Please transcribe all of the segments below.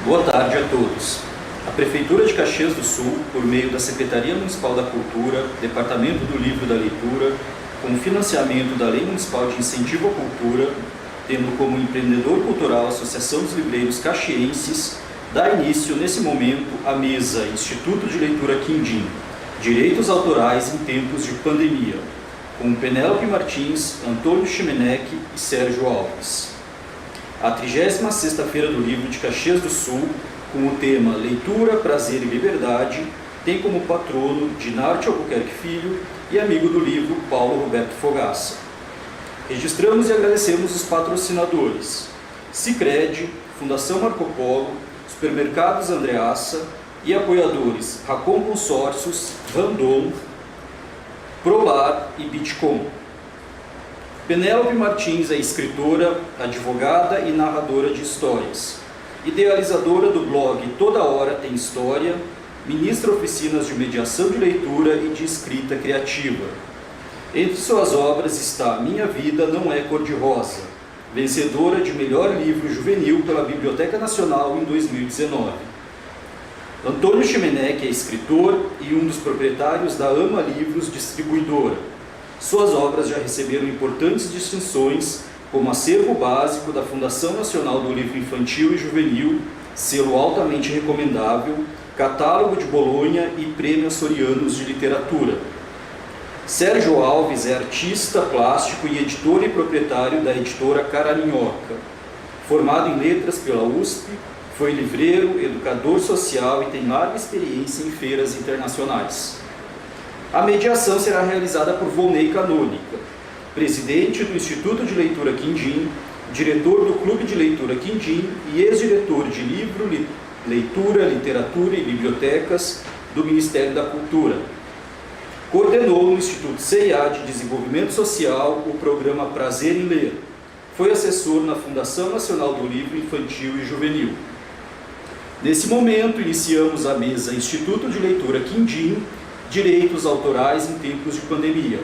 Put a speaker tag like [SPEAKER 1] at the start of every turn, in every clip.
[SPEAKER 1] Boa tarde a todos. A Prefeitura de Caxias do Sul, por meio da Secretaria Municipal da Cultura, Departamento do Livro e da Leitura, com o financiamento da Lei Municipal de Incentivo à Cultura, tendo como empreendedor cultural a Associação dos Livreiros Caxienses, dá início, nesse momento, à mesa Instituto de Leitura Quindim, Direitos Autorais em Tempos de Pandemia, com Penélope Martins, Antônio Chimenec e Sérgio Alves. A 36ª Feira do Livro de Caxias do Sul, com o tema Leitura, Prazer e Liberdade, tem como patrono Dinarte Albuquerque Filho e amigo do livro Paulo Roberto Fogaça. Registramos e agradecemos os patrocinadores: Sicredi, Fundação Marco Polo, Supermercados Andreassa e apoiadores Racon Consórcios, Randon, Prolar e Bitcom. Penélope Martins é escritora, advogada e narradora de histórias, idealizadora do blog Toda Hora Tem História, ministra oficinas de mediação de leitura e de escrita criativa. Entre suas obras está Minha Vida Não É Cor-de-Rosa, vencedora de melhor livro juvenil pela Biblioteca Nacional em 2019. Antônio Chimenec é escritor e um dos proprietários da Ama Livros Distribuidora. Suas obras já receberam importantes distinções, como Acervo Básico da Fundação Nacional do Livro Infantil e Juvenil, selo altamente recomendável, Catálogo de Bolonha e Prêmio Açorianos de Literatura. Sérgio Alves é artista plástico e editor e proprietário da editora Caraminhoca. Formado em letras pela USP, foi livreiro, educador social e tem larga experiência em feiras internacionais. A mediação será realizada por Volney Canônica, presidente do Instituto de Leitura Quindim, diretor do Clube de Leitura Quindim e ex-diretor de Livro, Leitura, Literatura e Bibliotecas do Ministério da Cultura. Coordenou no Instituto CIA de Desenvolvimento Social o programa Prazer em Ler. Foi assessor na Fundação Nacional do Livro Infantil e Juvenil. Nesse momento, iniciamos a mesa Instituto de Leitura Quindim, Direitos Autorais em Tempos de Pandemia,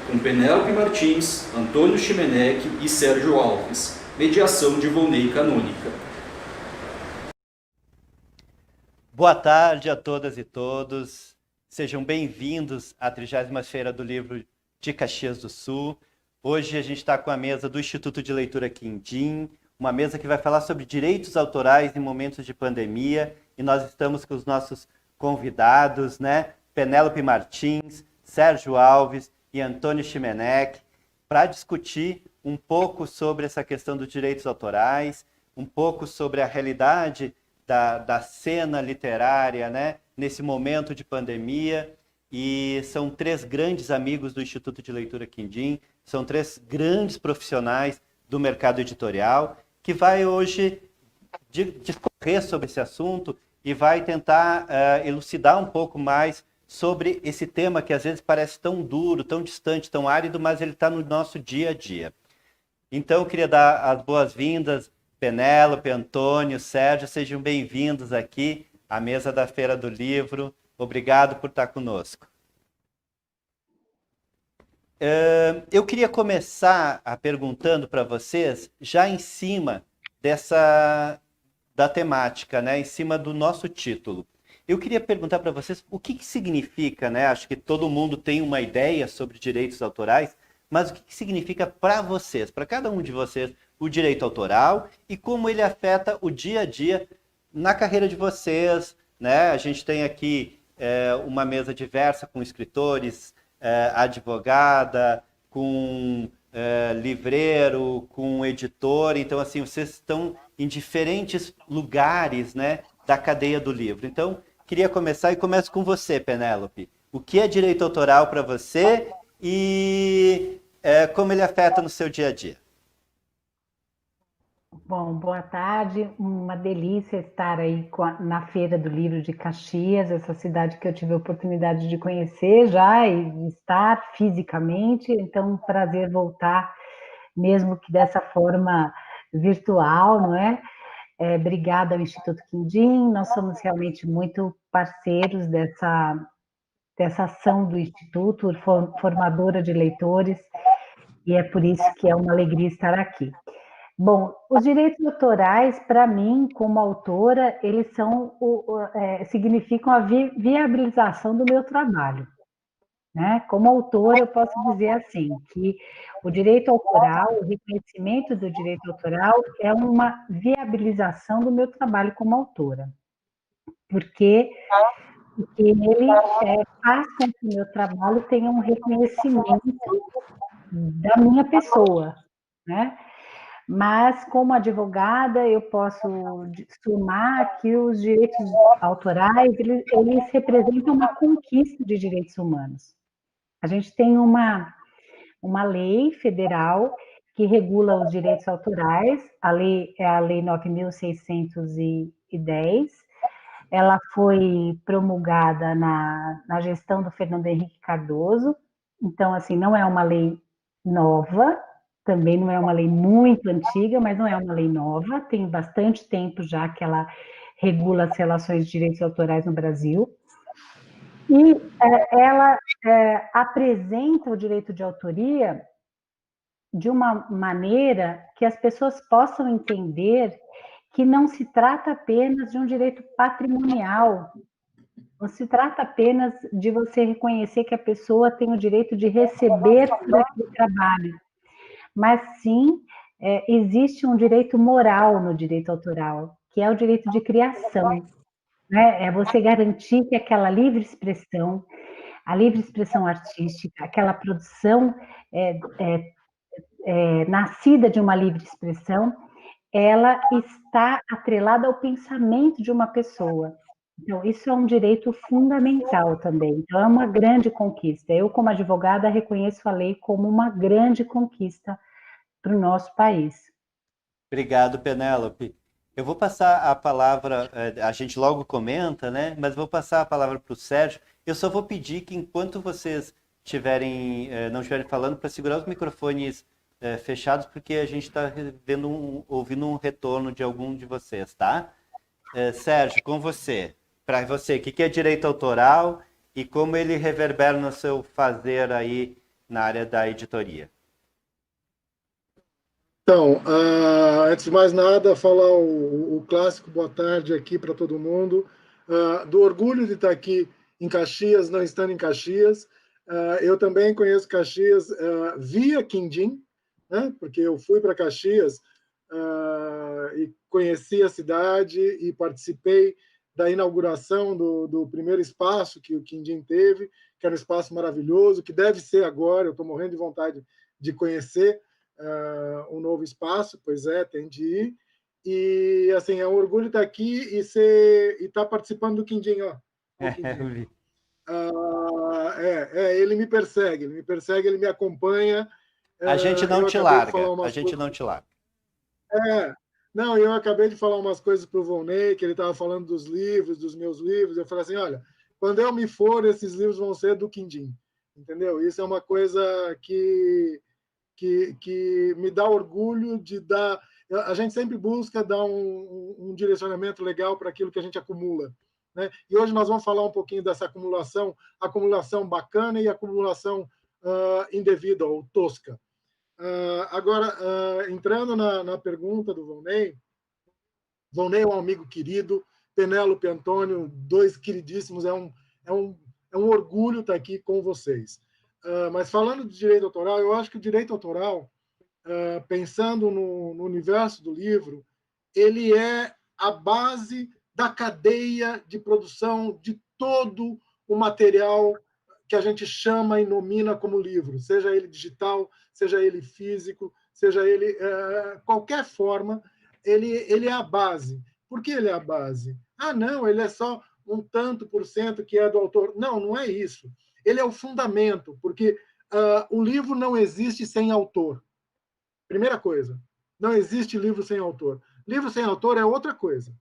[SPEAKER 1] com Penélope Martins, Antônio Chimenec e Sérgio Alves, mediação de Volney Canônica.
[SPEAKER 2] Boa tarde a todas e todos, sejam bem-vindos à 30ª Feira do Livro de Caxias do Sul. Hoje a gente está com a mesa do Instituto de Leitura Quindim, uma mesa que vai falar sobre direitos autorais em momentos de pandemia, e nós estamos com os nossos convidados, Penélope Martins, Sérgio Alves e Antônio Chimenec, para discutir um pouco sobre essa questão dos direitos autorais, um pouco sobre a realidade da cena literária, nesse momento de pandemia. E são três grandes amigos do Instituto de Leitura Quindim, são três grandes profissionais do mercado editorial, que vai hoje discorrer sobre esse assunto e vai tentar elucidar um pouco mais sobre esse tema que às vezes parece tão duro, tão distante, tão árido, mas ele está no nosso dia a dia. Então, eu queria dar as boas-vindas, Penélope, Antônio, Sérgio, sejam bem-vindos aqui à mesa da Feira do Livro. Obrigado por estar conosco. Eu queria começar perguntando para vocês, já em cima da temática, em cima do nosso título. Eu queria perguntar para vocês o que significa, acho que todo mundo tem uma ideia sobre direitos autorais, mas o que significa para vocês, para cada um de vocês, o direito autoral e como ele afeta o dia a dia na carreira de vocês, A gente tem aqui uma mesa diversa com escritores, advogada, com livreiro, com editor, então assim, vocês estão em diferentes lugares, da cadeia do livro. Então, queria começar e começo com você, Penélope. O que é direito autoral para você e como ele afeta no seu dia a dia?
[SPEAKER 3] Bom, boa tarde. Uma delícia estar aí na Feira do Livro de Caxias, essa cidade que eu tive a oportunidade de conhecer já e estar fisicamente. Então, um prazer voltar, mesmo que dessa forma virtual, não é? Obrigada ao Instituto Quindim, nós somos realmente muito parceiros dessa ação do Instituto, formadora de leitores, e é por isso que é uma alegria estar aqui. Bom, os direitos autorais, para mim, como autora, eles significam a viabilização do meu trabalho, né? Como autora, eu posso dizer assim, que o direito autoral, o reconhecimento do direito autoral é uma viabilização do meu trabalho como autora, porque ele faz com que o meu trabalho tenha um reconhecimento da minha pessoa, né? Mas, como advogada, eu posso somar que os direitos autorais, eles representam uma conquista de direitos humanos. A gente tem uma lei federal que regula os direitos autorais, a lei é a Lei 9.610. Ela foi promulgada na gestão do Fernando Henrique Cardoso, então, assim, não é uma lei nova, também não é uma lei muito antiga, mas não é uma lei nova, tem bastante tempo já que ela regula as relações de direitos autorais no Brasil. E ela apresenta o direito de autoria de uma maneira que as pessoas possam entender que não se trata apenas de um direito patrimonial, não se trata apenas de você reconhecer que a pessoa tem o direito de receber por aquele trabalho, mas sim existe um direito moral no direito autoral, que é o direito de criação, né? É você garantir que aquela livre expressão, a livre expressão artística, aquela produção nascida de uma livre expressão, ela está atrelada ao pensamento de uma pessoa. Então, isso é um direito fundamental também. Então, é uma grande conquista. Eu, como advogada, reconheço a lei como uma grande conquista para o nosso país.
[SPEAKER 2] Obrigado, Penélope. Eu vou passar a palavra, a gente logo comenta, né? Mas vou passar a palavra para o Sérgio. Eu só vou pedir que enquanto vocês não estiverem falando, para segurar os microfones fechados, porque a gente está ouvindo um retorno de algum de vocês, tá? Sérgio, com você. Para você, o que é direito autoral e como ele reverbera no seu fazer aí na área da editoria?
[SPEAKER 4] Então, antes de mais nada, falar o clássico boa tarde aqui para todo mundo. Do orgulho de estar aqui em Caxias, não estando em Caxias. Eu também conheço Caxias via Quindim, né? Porque eu fui para Caxias e conheci a cidade e participei da inauguração do primeiro espaço que o Quindim teve, que era um espaço maravilhoso, que deve ser agora, eu estou morrendo de vontade de conhecer, um novo espaço, pois tem de ir. E assim, é um orgulho estar aqui e estar participando do Quindim, ó. Quindim. Ele me persegue, ele me acompanha.
[SPEAKER 2] A gente não te larga, a gente não te larga.
[SPEAKER 4] Não, eu acabei de falar umas coisas para o Volney, que ele estava falando dos livros, dos meus livros. Eu falei assim, olha, quando eu me for, esses livros vão ser do Quindim, entendeu? Isso é uma coisa que me dá orgulho de dar. A gente sempre busca dar um direcionamento legal para aquilo que a gente acumula, né? E hoje nós vamos falar um pouquinho dessa acumulação bacana e acumulação indevida ou tosca. Agora, entrando na pergunta do Volney é um amigo querido, Penélope e Antônio, dois queridíssimos, é um orgulho estar aqui com vocês. Mas falando de direito autoral, eu acho que o direito autoral, pensando no universo do livro, ele é a base da cadeia de produção de todo o material que a gente chama e nomina como livro, seja ele digital, seja ele físico, seja ele qualquer forma, ele é a base. Por que ele é a base? Não, ele é só um tanto por cento que é do autor. Não, não é isso. Ele é o fundamento, porque o livro não existe sem autor. Primeira coisa, não existe livro sem autor. Livro sem autor é outra coisa.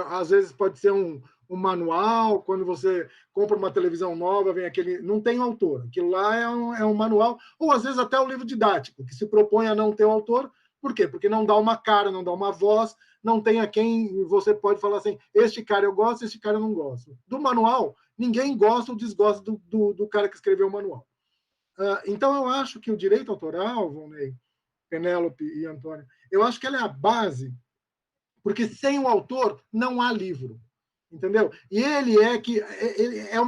[SPEAKER 4] Às vezes pode ser um manual, quando você compra uma televisão nova, vem aquele... Não tem autor. Aquilo lá é um manual, ou às vezes até um livro didático, que se propõe a não ter autor. Por quê? Porque não dá uma cara, não dá uma voz, não tem a quem você pode falar assim, este cara eu gosto, este cara eu não gosto. Do manual, ninguém gosta ou desgosta do cara que escreveu o manual. Então, eu acho que o direito autoral, Volney, Penélope e Antônio. Eu acho que ela é a base, porque sem o autor não há livro, entendeu? E ele é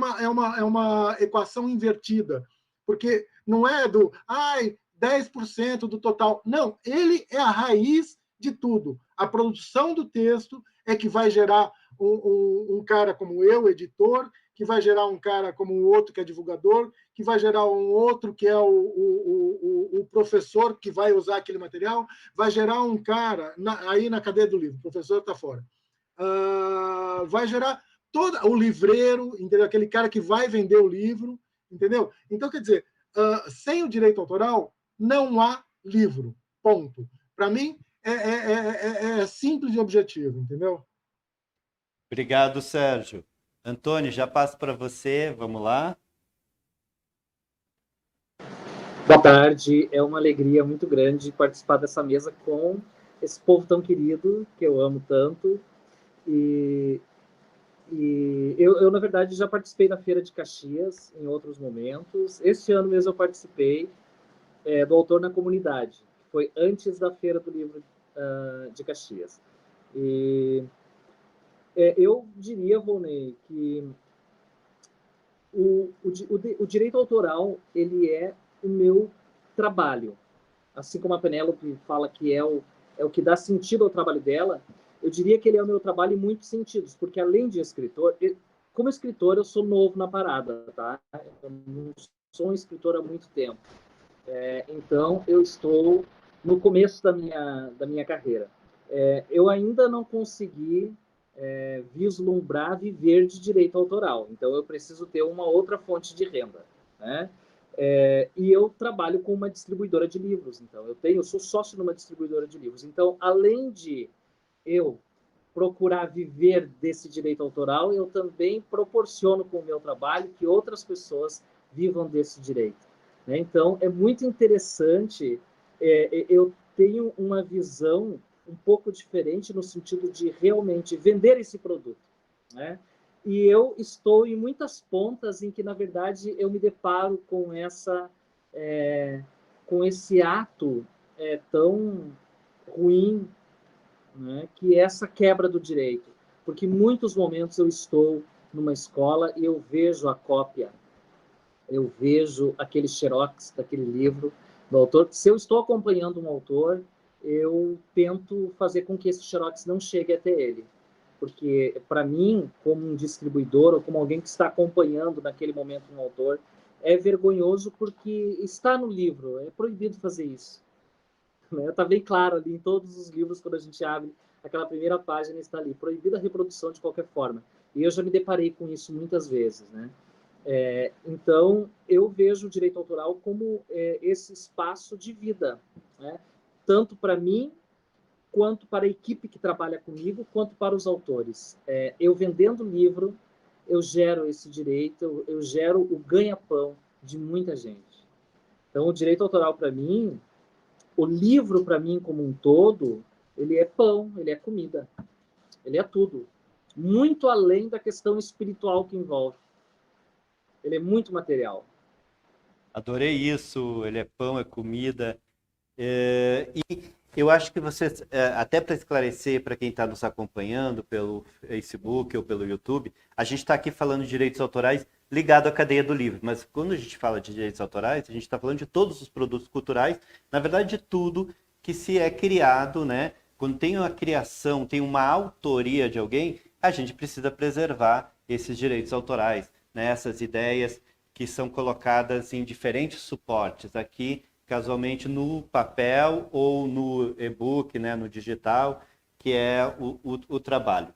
[SPEAKER 4] uma equação invertida, porque não é 10% do total. Não, ele é a raiz de tudo. A produção do texto é que vai gerar um cara como eu, editor, que vai gerar um cara como o outro, que é divulgador, que vai gerar um outro, que é o professor, que vai usar aquele material, vai gerar um cara, aí na cadeia do livro, o professor está fora. Vai gerar todo o livreiro, entendeu? Aquele cara que vai vender o livro, entendeu? Então, quer dizer, sem o direito autoral, não há livro, ponto. Para mim, é simples e objetivo, entendeu?
[SPEAKER 2] Obrigado, Sérgio. Antônio, já passo para você, vamos lá.
[SPEAKER 5] Boa tarde, é uma alegria muito grande participar dessa mesa com esse povo tão querido, que eu amo tanto. E eu, na verdade, já participei da Feira de Caxias em outros momentos. Este ano mesmo eu participei do Autor na Comunidade, que foi antes da Feira do Livro de Caxias. E eu diria, Volney, que o direito autoral ele é o meu trabalho. Assim como a Penélope fala que é o que dá sentido ao trabalho dela, eu diria que ele é o meu trabalho em muitos sentidos, porque além de escritor, como escritor eu sou novo na parada, tá? Eu não sou um escritor há muito tempo. Então eu estou no começo da minha carreira. Eu ainda não consegui vislumbrar viver de direito autoral, então eu preciso ter uma outra fonte de renda, né? E eu trabalho com uma distribuidora de livros, então eu sou sócio numa distribuidora de livros. Então, além de eu procurar viver desse direito autoral, eu também proporciono com o meu trabalho que outras pessoas vivam desse direito, né? Então, é muito interessante. Eu tenho uma visão um pouco diferente no sentido de realmente vender esse produto, né? E eu estou em muitas pontas em que, na verdade, eu me deparo com esse ato tão ruim, né, que é essa quebra do direito. Porque em muitos momentos eu estou numa escola e eu vejo a cópia, eu vejo aquele xerox daquele livro do autor. Se eu estou acompanhando um autor, eu tento fazer com que esse xerox não chegue até ele. Porque, para mim, como um distribuidor ou como alguém que está acompanhando naquele momento um autor, é vergonhoso porque está no livro, é proibido fazer isso. Está bem claro ali em todos os livros, quando a gente abre aquela primeira página, está ali, proibida a reprodução de qualquer forma. E eu já me deparei com isso muitas vezes, né? Então, eu vejo o direito autoral como esse espaço de vida, né? Tanto para mim, quanto para a equipe que trabalha comigo, quanto para os autores. Eu vendendo livro, eu gero esse direito, eu gero o ganha-pão de muita gente. Então, o direito autoral, para mim, o livro, para mim, como um todo, ele é pão, ele é comida, ele é tudo. Muito além da questão espiritual que envolve. Ele é muito material.
[SPEAKER 2] Adorei isso, ele é pão, é comida. E eu acho que vocês, até para esclarecer para quem está nos acompanhando pelo Facebook ou pelo YouTube, a gente está aqui falando de direitos autorais ligado à cadeia do livro, mas quando a gente fala de direitos autorais, a gente está falando de todos os produtos culturais, na verdade de tudo que se é criado, né? Quando tem uma criação, tem uma autoria de alguém, a gente precisa preservar esses direitos autorais, né? Essas ideias que são colocadas em diferentes suportes, aqui casualmente no papel ou no e-book, né, no digital, que é o trabalho.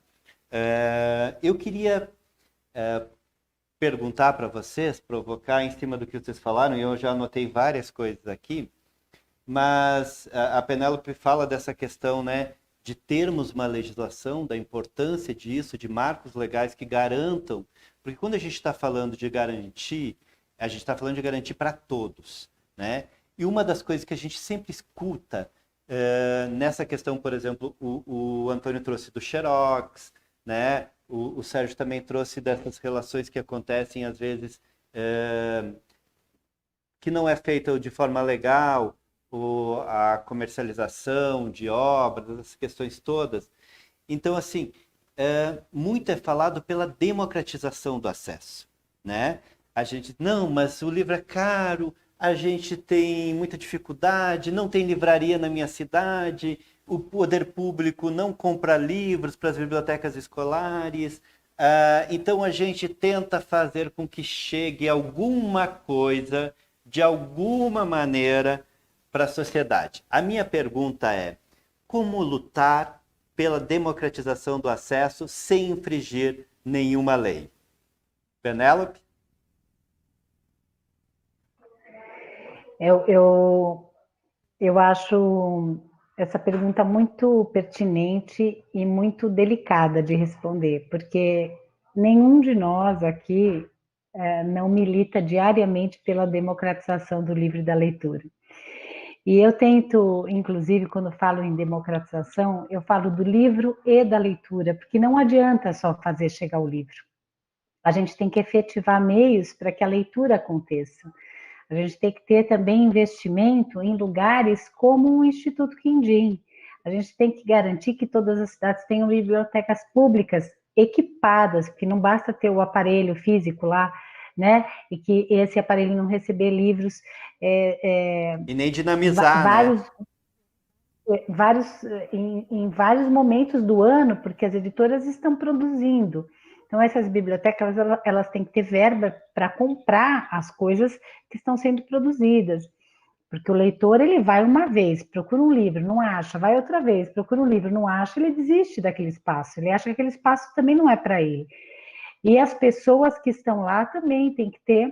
[SPEAKER 2] Eu queria perguntar para vocês, provocar em cima do que vocês falaram, e eu já anotei várias coisas aqui, mas a Penélope fala dessa questão, né, de termos uma legislação, da importância disso, de marcos legais que garantam, porque quando a gente está falando de garantir, a gente está falando de garantir para todos, né? E uma das coisas que a gente sempre escuta nessa questão, por exemplo, o Antônio trouxe do Xerox, né? O Sérgio também trouxe dessas relações que acontecem, às vezes, que não é feita de forma legal, a comercialização de obras, essas questões todas. Então, assim, muito é falado pela democratização do acesso, né? A gente, não, mas o livro é caro, a gente tem muita dificuldade, não tem livraria na minha cidade, o poder público não compra livros para as bibliotecas escolares, então a gente tenta fazer com que chegue alguma coisa, de alguma maneira, para a sociedade. A minha pergunta é, como lutar pela democratização do acesso sem infringir nenhuma lei? Penélope?
[SPEAKER 3] Eu acho essa pergunta muito pertinente e muito delicada de responder, porque nenhum de nós aqui não milita diariamente pela democratização do livro e da leitura. E eu tento, inclusive, quando falo em democratização, eu falo do livro e da leitura, porque não adianta só fazer chegar o livro. A gente tem que efetivar meios para que a leitura aconteça. A gente tem que ter também investimento em lugares como o Instituto Quindim. A gente tem que garantir que todas as cidades tenham bibliotecas públicas equipadas, porque não basta ter o aparelho físico lá, né? E que esse aparelho não receber livros.
[SPEAKER 2] E nem dinamizar,
[SPEAKER 3] em vários momentos do ano, porque as editoras estão produzindo. Então, essas bibliotecas, elas têm que ter verba para comprar as coisas que estão sendo produzidas. Porque o leitor, ele vai uma vez, procura um livro, não acha, vai outra vez, procura um livro, não acha, ele desiste daquele espaço, ele acha que aquele espaço também não é para ele. E as pessoas que estão lá também têm que ter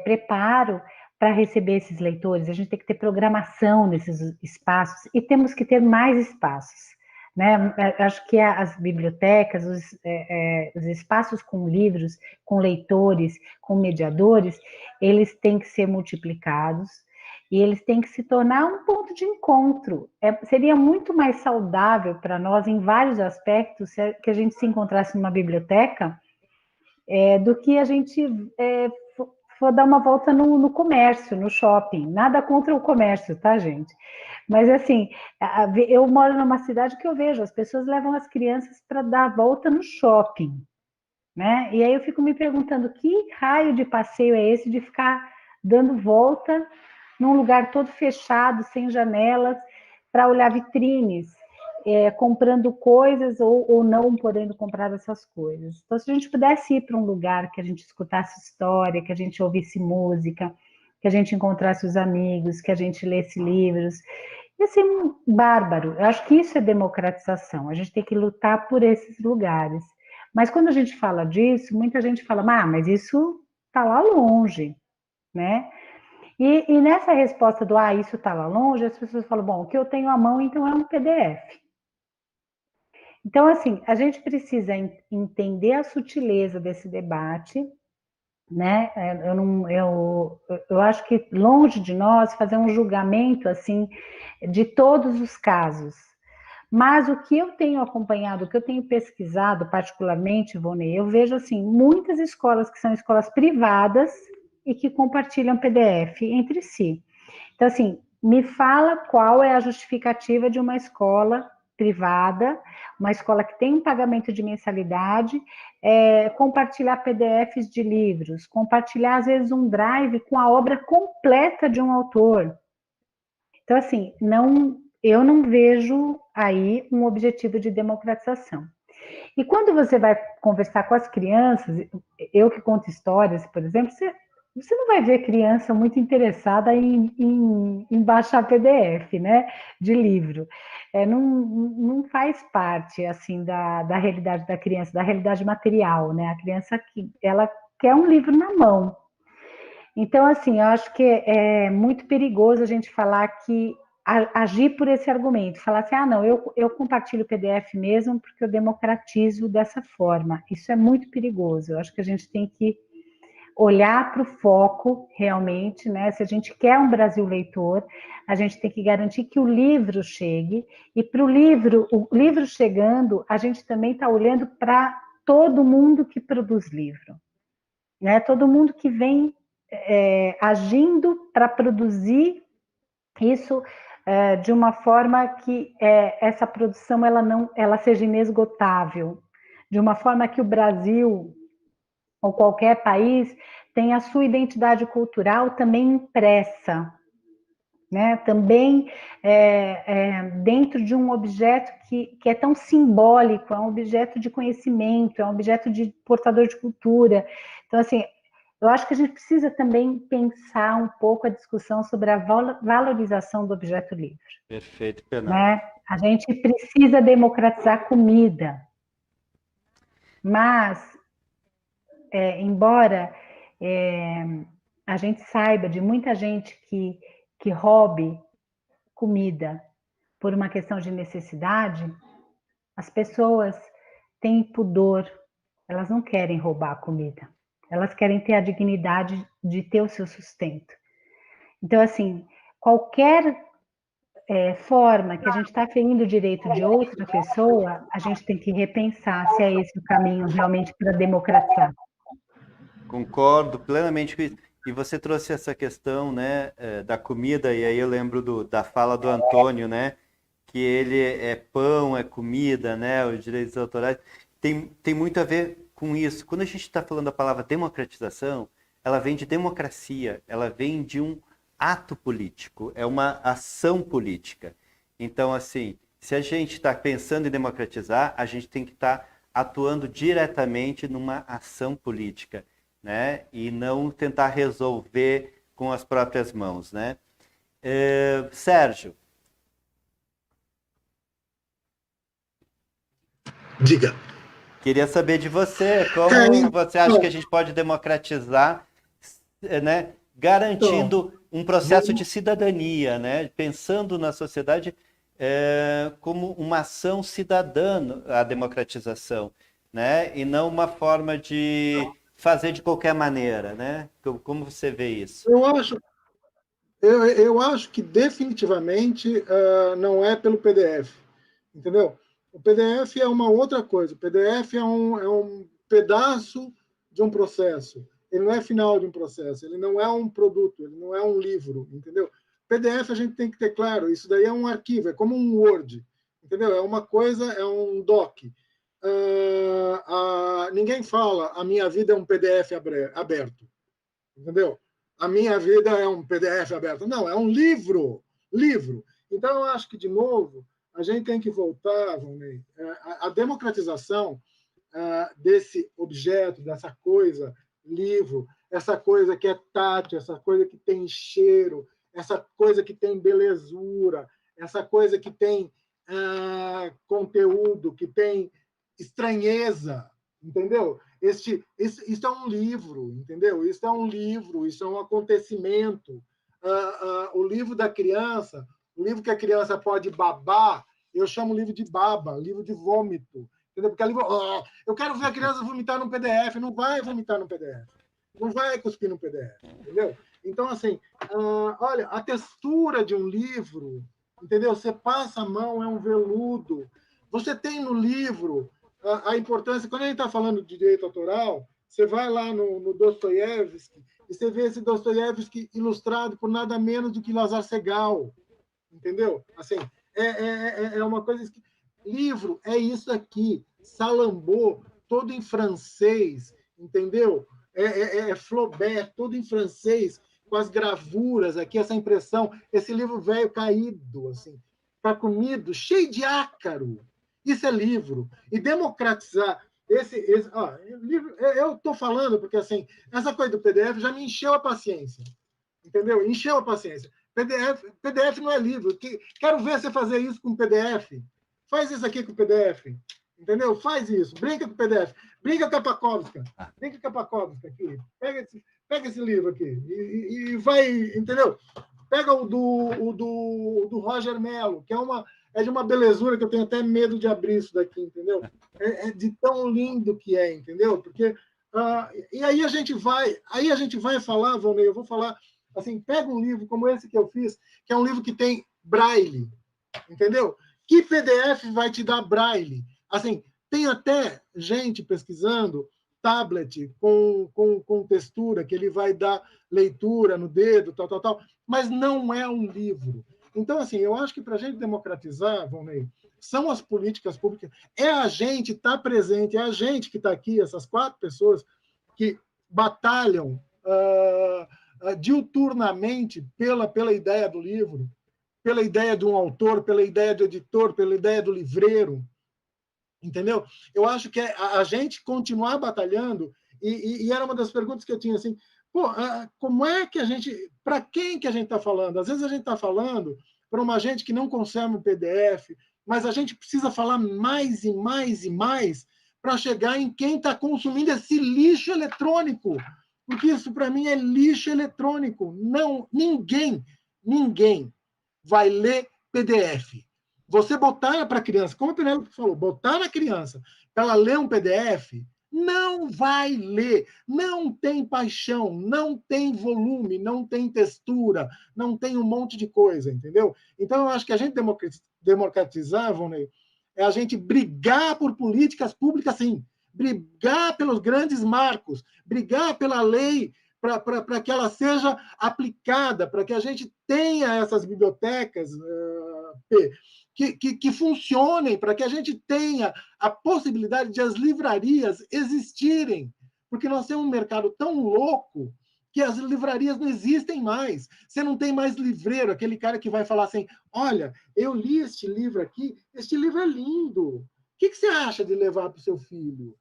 [SPEAKER 3] preparo para receber esses leitores, a gente tem que ter programação nesses espaços e temos que ter mais espaços. Né? Acho que as bibliotecas, os espaços com livros, com leitores, com mediadores, eles têm que ser multiplicados e eles têm que se tornar um ponto de encontro. Seria muito mais saudável para nós, em vários aspectos, que a gente se encontrasse numa biblioteca do que a gente for dar uma volta no comércio, no shopping. Nada contra o comércio, tá, gente? Mas, assim, eu moro numa cidade que eu vejo, as pessoas levam as crianças para dar a volta no shopping, né? E aí eu fico me perguntando, que raio de passeio é esse de ficar dando volta num lugar todo fechado, sem janelas, para olhar vitrines, comprando coisas ou não podendo comprar essas coisas. Então, se a gente pudesse ir para um lugar que a gente escutasse história, que a gente ouvisse música, que a gente encontrasse os amigos, que a gente lesse livros, ia ser bárbaro. Eu acho que isso é democratização. A gente tem que lutar por esses lugares. Mas quando a gente fala disso, muita gente fala, mas isso está lá longe, né? E nessa resposta do, isso está lá longe, as pessoas falam, bom, o que eu tenho à mão, então, é um PDF. Então, assim, a gente precisa entender a sutileza desse debate, né? Eu acho que longe de nós fazer um julgamento, assim, de todos os casos. Mas o que eu tenho acompanhado, o que eu tenho pesquisado, particularmente, Ivone, eu vejo, assim, muitas escolas que são escolas privadas e que compartilham PDF entre si. Então, assim, me fala qual é a justificativa de uma escola privada, uma escola que tem um pagamento de mensalidade, compartilhar PDFs de livros, compartilhar, às vezes, um drive com a obra completa de um autor. Então, assim, eu não vejo aí um objetivo de democratização. E quando você vai conversar com as crianças, eu que conto histórias, por exemplo, você não vai ver criança muito interessada em baixar PDF, né, de livro. Não faz parte, assim, da realidade da criança, da realidade material, né? A criança, ela quer um livro na mão. Então, assim, eu acho que é muito perigoso a gente falar que agir por esse argumento, falar assim, não, eu compartilho o PDF mesmo porque eu democratizo dessa forma. Isso é muito perigoso. Eu acho que a gente tem que olhar para o foco realmente, né? Se a gente quer um Brasil leitor, a gente tem que garantir que o livro chegue, e para o livro chegando, a gente também está olhando para todo mundo que produz livro, né? Todo mundo que vem agindo para produzir Isso de uma forma que essa produção ela seja inesgotável, de uma forma que o Brasil ou qualquer país tenha a sua identidade cultural também impressa, né? Também dentro de um objeto que é tão simbólico, é um objeto de conhecimento, é um objeto de portador de cultura. Então, assim, eu acho que a gente precisa também pensar um pouco a discussão sobre a valorização do objeto livre.
[SPEAKER 2] Perfeito, Fernando.
[SPEAKER 3] Né? A gente precisa democratizar a comida, mas, embora a gente saiba de muita gente que roube comida por uma questão de necessidade, as pessoas têm pudor, elas não querem roubar a comida, elas querem ter a dignidade de ter o seu sustento. Então, assim, qualquer forma que a gente está ferindo o direito de outra pessoa, a gente tem que repensar se é esse o caminho realmente para democratizar.
[SPEAKER 2] Concordo plenamente com isso. E você trouxe essa questão, né, da comida, e aí eu lembro da fala do Antônio, né, que ele é pão, é comida, né, os direitos autorais. Tem muito a ver com isso. Quando a gente está falando da palavra democratização, ela vem de democracia, ela vem de um ato político, é uma ação política. Então, assim, se a gente está pensando em democratizar, a gente tem que estar atuando diretamente numa ação política, né? E não tentar resolver com as próprias mãos, né? Sérgio.
[SPEAKER 4] Diga.
[SPEAKER 2] Queria saber de você, como você acha que a gente pode democratizar, né? Garantindo um processo de cidadania, né? Pensando na sociedade como uma ação cidadã, a democratização, né? E não uma forma de fazer de qualquer maneira, né? Como você vê isso?
[SPEAKER 4] Eu acho que definitivamente não é pelo PDF, entendeu? O PDF é uma outra coisa. O PDF é um pedaço de um processo. Ele não é final de um processo. Ele não é um produto. Ele não é um livro, entendeu? PDF a gente tem que ter claro. Isso daí é um arquivo. É como um Word, entendeu? É uma coisa, é um doc. Ninguém fala a minha vida é um PDF aberto, entendeu? A minha vida é um PDF aberto. Não, é um livro. Então, eu acho que, de novo, a gente tem que voltar, Valnei, a democratização desse objeto, dessa coisa, livro, essa coisa que é tátil, essa coisa que tem cheiro, essa coisa que tem belezura, essa coisa que tem conteúdo, que tem estranheza, entendeu? Isso é um livro, entendeu? Isso é um livro, isso é um acontecimento. O livro da criança, o livro que a criança pode babar, eu chamo livro de baba, livro de vômito, entendeu? Porque livro, eu quero ver a criança vomitar no PDF, não vai vomitar no PDF, não vai cuspir no PDF, entendeu? Então, assim, olha, a textura de um livro, entendeu? Você passa a mão, é um veludo. Você tem no livro a importância, quando a gente está falando de direito autoral, você vai lá no Dostoiévski e você vê esse Dostoiévski ilustrado por nada menos do que Lazar Segal, entendeu? Assim, é uma coisa que... Livro é isso aqui, Salammbô, todo em francês, entendeu? Flaubert, todo em francês, com as gravuras aqui, essa impressão, esse livro velho caído, assim, carcomido, cheio de ácaro. Isso é livro. E democratizar livro, eu estou falando porque essa coisa do PDF já me encheu a paciência, entendeu? Encheu a paciência. PDF não é livro. Quero ver você fazer isso com PDF. Faz isso aqui com o PDF, entendeu? Faz isso. Brinca com o PDF. Brinca com a Pakovska. Brinca com a Pakovska aqui. Pega esse livro aqui e vai, entendeu? Pega o do Roger Mello, que é de uma belezura que eu tenho até medo de abrir isso daqui, entendeu? É de tão lindo que é, entendeu? Porque e aí a gente vai falar, Valnei, eu vou falar assim, pega um livro como esse que eu fiz, que é um livro que tem braille, entendeu? Que PDF vai te dar braille? Assim, tem até gente pesquisando tablet com textura, que ele vai dar leitura no dedo, tal, mas não é um livro. Então, assim, eu acho que para a gente democratizar, Volney, são as políticas públicas, é a gente estar presente, é a gente que está aqui, essas 4 pessoas que batalham diuturnamente pela ideia do livro, pela ideia de um autor, pela ideia do editor, pela ideia do livreiro, entendeu? Eu acho que é a gente continuar batalhando, e era uma das perguntas que eu tinha, assim, como é que a gente, para quem que a gente está falando? Às vezes a gente está falando para uma gente que não consome o PDF, mas a gente precisa falar mais e mais e mais para chegar em quem está consumindo esse lixo eletrônico, porque isso para mim é lixo eletrônico. Não, ninguém vai ler PDF. Você botar para a criança, como a Penélope falou, botar na criança para ela ler um PDF, não vai ler, não tem paixão, não tem volume, não tem textura, não tem um monte de coisa, entendeu? Então, eu acho que a gente democratizar, Volney, é a gente brigar por políticas públicas, sim, brigar pelos grandes marcos, brigar pela lei para que ela seja aplicada, para que a gente tenha essas bibliotecas que funcionem, para que a gente tenha a possibilidade de as livrarias existirem, porque nós temos um mercado tão louco que as livrarias não existem mais. Você não tem mais livreiro, aquele cara que vai falar assim, olha, eu li este livro aqui, este livro é lindo. O que você acha de levar para o seu filho?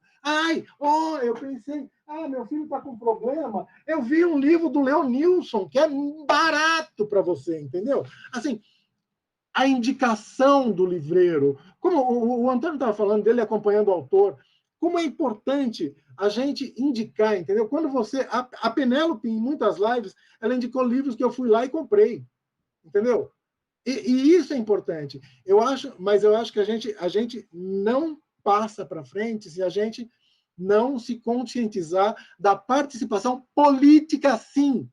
[SPEAKER 4] Eu pensei, meu filho está com problema. Eu vi um livro do Leonilson, que é barato para você, entendeu? Assim, a indicação do livreiro, como o Antônio estava falando dele acompanhando o autor, como é importante a gente indicar, entendeu? Quando você... A Penélope, em muitas lives, ela indicou livros que eu fui lá e comprei, entendeu? E isso é importante. Mas eu acho que a gente não passa para frente se a gente não se conscientizar da participação política, sim.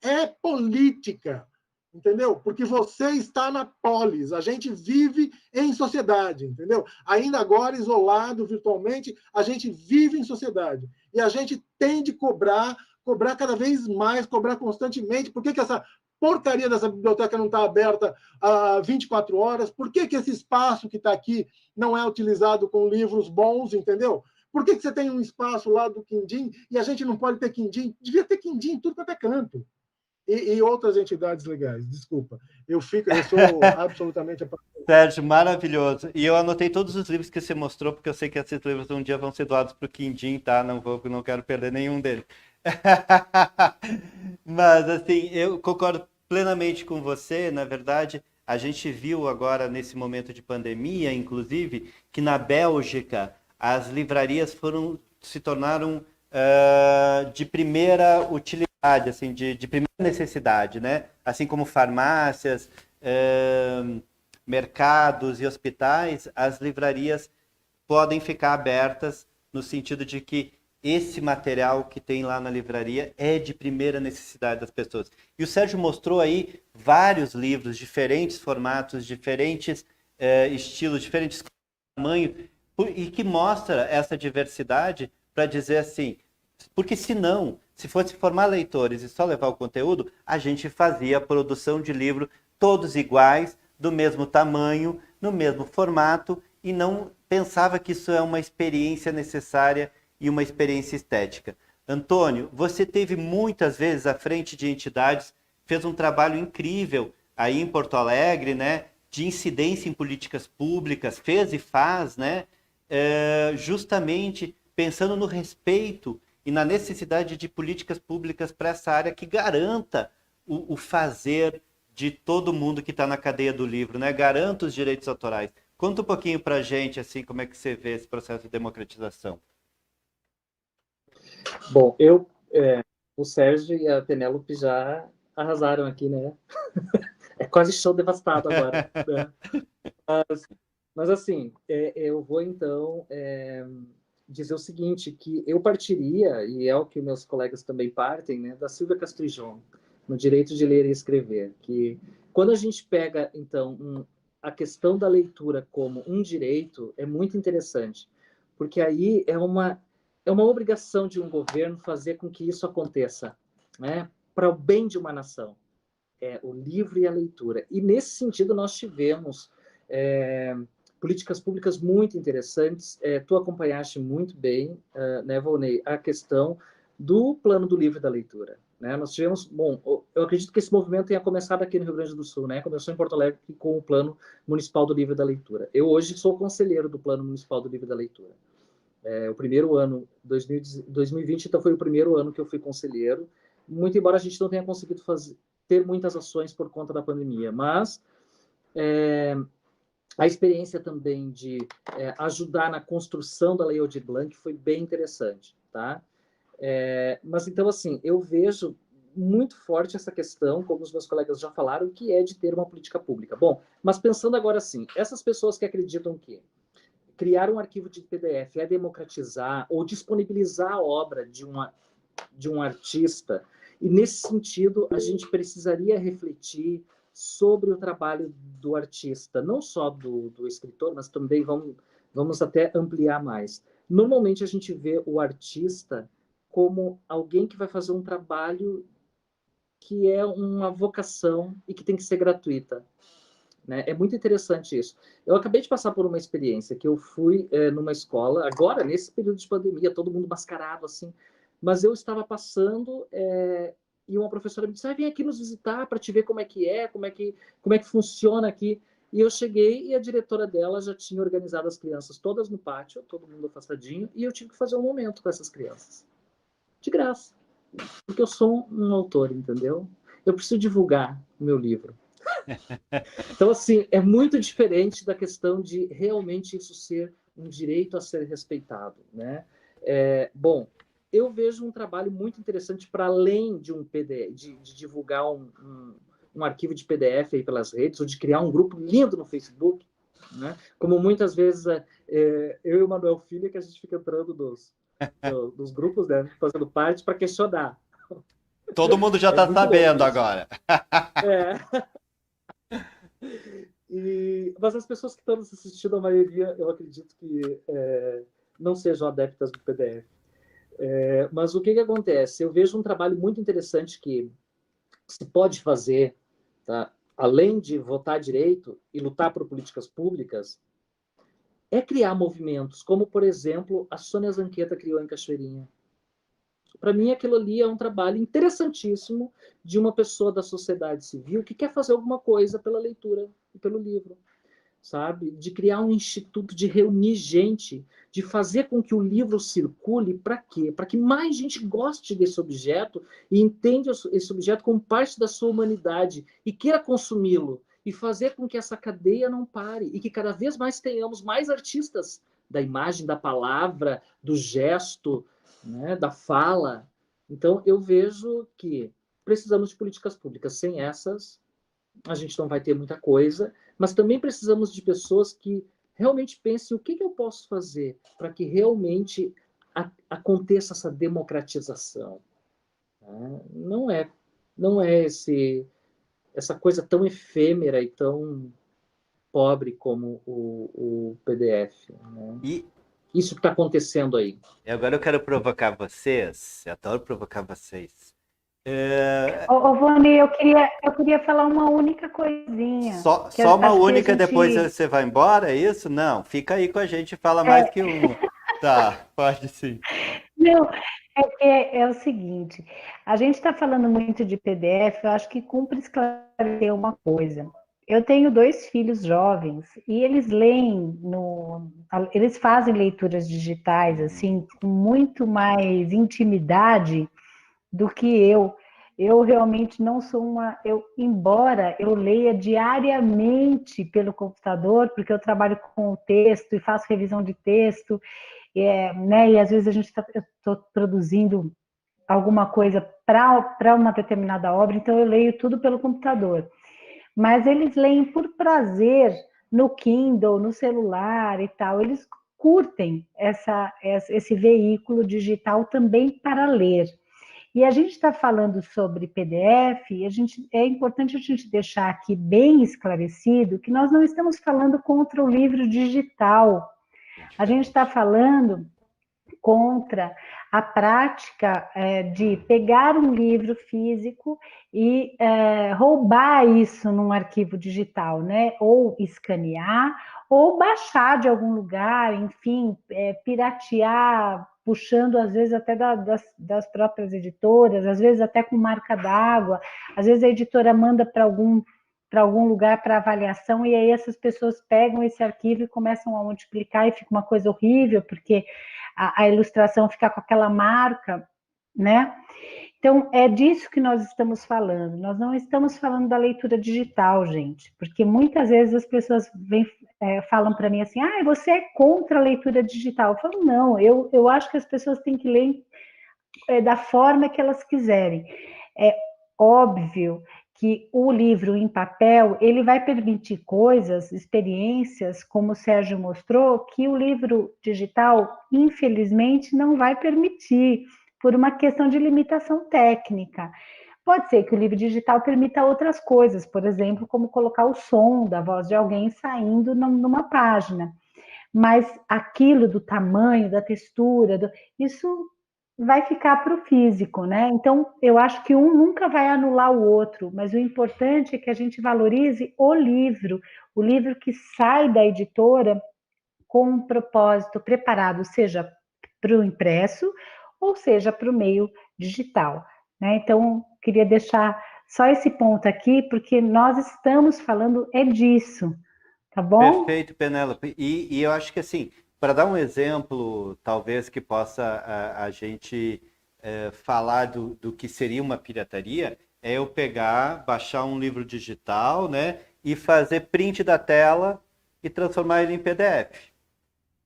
[SPEAKER 4] É política, entendeu? Porque você está na polis, a gente vive em sociedade, entendeu? Ainda agora, isolado virtualmente, a gente vive em sociedade. E a gente tem de cobrar cada vez mais, cobrar constantemente. Por que essa porcaria dessa biblioteca não está aberta há 24 horas? Por que esse espaço que está aqui não é utilizado com livros bons, entendeu? Por que você tem um espaço lá do Quindim e a gente não pode ter Quindim? Devia ter Quindim em tudo quanto é canto. E outras entidades legais, desculpa. Eu sou absolutamente apaixonado.
[SPEAKER 2] Sérgio, maravilhoso. E eu anotei todos os livros que você mostrou, porque eu sei que esses livros um dia vão ser doados para o Quindim, tá? Não quero perder nenhum deles. Mas, assim, eu concordo plenamente com você. Na verdade, a gente viu agora, nesse momento de pandemia, inclusive, que na Bélgica as livrarias se tornaram de primeira utilidade, assim, de primeira necessidade, né? Assim como farmácias, mercados e hospitais, as livrarias podem ficar abertas no sentido de que esse material que tem lá na livraria é de primeira necessidade das pessoas. E o Sérgio mostrou aí vários livros, diferentes formatos, diferentes estilos, diferentes tamanhos, e que mostra essa diversidade para dizer assim, porque senão, se fosse formar leitores e só levar o conteúdo, a gente fazia a produção de livro todos iguais, do mesmo tamanho, no mesmo formato, e não pensava que isso é uma experiência necessária e uma experiência estética. Antônio, você teve muitas vezes à frente de entidades, fez um trabalho incrível aí em Porto Alegre, né, de incidência em políticas públicas, fez e faz, né, justamente pensando no respeito e na necessidade de políticas públicas para essa área que garanta o fazer de todo mundo que está na cadeia do livro, né, garanta os direitos autorais. Conta um pouquinho para a gente, assim, como é que você vê esse processo de democratização.
[SPEAKER 5] Bom, o Sérgio e a Penélope já arrasaram aqui, né? É quase show devastado agora. Né? Mas assim, eu vou então dizer o seguinte, que eu partiria, e é o que meus colegas também partem, né, da Silvia Castrijon, no Direito de Ler e Escrever, que quando a gente pega, então, a questão da leitura como um direito, é muito interessante, porque aí é uma obrigação de um governo fazer com que isso aconteça, né? Para o bem de uma nação. É o livro e a leitura. E, nesse sentido, nós tivemos políticas públicas muito interessantes. Tu acompanhaste muito bem, né, Volney, a questão do plano do livro e da leitura. Né? Nós tivemos, bom, eu acredito que esse movimento tenha começado aqui no Rio Grande do Sul, né? Começou em Porto Alegre com o Plano Municipal do Livro e da Leitura. Eu hoje sou conselheiro do Plano Municipal do Livro e da Leitura. O primeiro ano, 2020, então foi o primeiro ano que eu fui conselheiro, muito embora a gente não tenha conseguido ter muitas ações por conta da pandemia, mas a experiência também de ajudar na construção da Lei Aldir Blanc foi bem interessante, tá? Mas então, assim, eu vejo muito forte essa questão, como os meus colegas já falaram, que é de ter uma política pública. Bom, mas pensando agora assim, essas pessoas que acreditam que criar um arquivo de PDF é democratizar ou disponibilizar a obra de um artista, e nesse sentido a gente precisaria refletir sobre o trabalho do artista, não só do escritor, mas também vamos até ampliar mais. Normalmente a gente vê o artista como alguém que vai fazer um trabalho que é uma vocação e que tem que ser gratuita. Né? É muito interessante isso. Eu acabei de passar por uma experiência que eu fui numa escola, agora, nesse período de pandemia, todo mundo mascarado, assim, mas eu estava passando e uma professora me disse, vem aqui nos visitar para te ver como é que funciona aqui. E eu cheguei e a diretora dela já tinha organizado as crianças todas no pátio, todo mundo afastadinho, e eu tive que fazer um momento com essas crianças. De graça. Porque eu sou um autor, entendeu? Eu preciso divulgar o meu livro. Então, assim, é muito diferente da questão de realmente isso ser um direito a ser respeitado, né? Bom, eu vejo um trabalho muito interessante para além de um PDF, de divulgar um arquivo de PDF aí pelas redes, ou de criar um grupo lindo no Facebook, né? Como muitas vezes eu e o Manuel Filho, que a gente fica entrando dos grupos, né? Fazendo parte para questionar.
[SPEAKER 2] Todo mundo já está sabendo agora.
[SPEAKER 5] Mas as pessoas que estão nos assistindo, a maioria, eu acredito que não sejam adeptas do PDF. Mas o que acontece? Eu vejo um trabalho muito interessante que se pode fazer, tá? Além de votar direito e lutar por políticas públicas, é criar movimentos, como, por exemplo, a Sônia Zanqueta criou em Cachoeirinha. Para mim, aquilo ali é um trabalho interessantíssimo de uma pessoa da sociedade civil que quer fazer alguma coisa pela leitura e pelo livro, sabe? De criar um instituto, de reunir gente, de fazer com que o livro circule. Para quê? Para que mais gente goste desse objeto e entenda esse objeto como parte da sua humanidade e queira consumi-lo e fazer com que essa cadeia não pare e que cada vez mais tenhamos mais artistas da imagem, da palavra, do gesto, né, da fala. Então, eu vejo que precisamos de políticas públicas. Sem essas, a gente não vai ter muita coisa, mas também precisamos de pessoas que realmente pensem o que eu posso fazer para que realmente aconteça essa democratização. Não é essa coisa tão efêmera e tão pobre como o PDF. Né? Isso que está acontecendo aí.
[SPEAKER 2] E agora eu quero provocar vocês, eu adoro provocar vocês.
[SPEAKER 3] Vone, eu queria falar uma única coisinha.
[SPEAKER 2] Só uma única, depois você vai embora, é isso? Não, fica aí com a gente e fala mais que uma. Tá, pode sim.
[SPEAKER 3] Não, é o seguinte, a gente está falando muito de PDF, eu acho que cumpre esclarecer uma coisa. Eu tenho 2 filhos jovens e eles leem, eles fazem leituras digitais assim com muito mais intimidade do que eu. Eu realmente não sou embora eu leia diariamente pelo computador, porque eu trabalho com o texto e faço revisão de texto, né? E às vezes eu estou produzindo alguma coisa para uma determinada obra, então eu leio tudo pelo computador. Mas eles leem por prazer no Kindle, no celular e tal. Eles curtem esse veículo digital também para ler. E a gente está falando sobre PDF, é importante a gente deixar aqui bem esclarecido que nós não estamos falando contra o livro digital. A gente está falando contra a prática de pegar um livro físico e roubar isso num arquivo digital, né? Ou escanear, ou baixar de algum lugar, enfim, piratear, puxando às vezes até das próprias editoras, às vezes até com marca d'água, às vezes a editora manda para algum lugar para avaliação, e aí essas pessoas pegam esse arquivo e começam a multiplicar, e fica uma coisa horrível, porque a ilustração fica com aquela marca, né? Então, é disso que nós estamos falando. Nós não estamos falando da leitura digital, gente, porque muitas vezes as pessoas falam para mim assim, você é contra a leitura digital. Eu falo, não, eu acho que as pessoas têm que ler da forma que elas quiserem. É óbvio que o livro em papel, ele vai permitir coisas, experiências, como o Sérgio mostrou, que o livro digital, infelizmente, não vai permitir, por uma questão de limitação técnica. Pode ser que o livro digital permita outras coisas, por exemplo, como colocar o som da voz de alguém saindo numa página. Mas aquilo do tamanho, da textura, isso vai ficar para o físico, né? Então, eu acho que um nunca vai anular o outro, mas o importante é que a gente valorize o livro que sai da editora com um propósito preparado, seja para o impresso ou seja para o meio digital, né? Então, queria deixar só esse ponto aqui, porque nós estamos falando disso, tá bom?
[SPEAKER 2] Perfeito, Penélope. E eu acho que assim, para dar um exemplo, talvez que possa a gente falar do que seria uma pirataria, é eu pegar, baixar um livro digital, né, e fazer print da tela e transformar ele em PDF,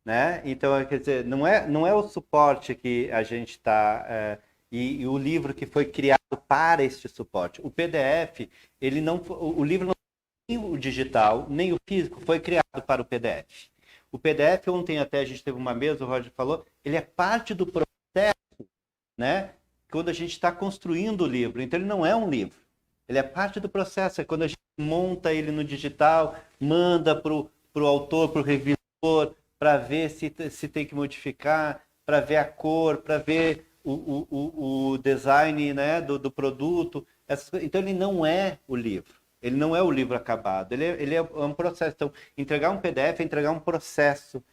[SPEAKER 2] né? Então, quer dizer, não é o suporte que a gente está e o livro que foi criado para este suporte. O PDF, ele não, o livro não, nem o digital, nem o físico foi criado para o PDF. O PDF, ontem até a gente teve uma mesa, o Roger falou, ele é parte do processo, né? Quando a gente está construindo o livro. Então, ele não é um livro. Ele é parte do processo. É quando a gente monta ele no digital, manda para o autor, para o revisor, para ver se tem que modificar, para ver a cor, para ver o design, né, do produto. Então, ele não é o livro. Ele não é o livro acabado. Ele é um processo. Então, entregar um PDF é entregar um processo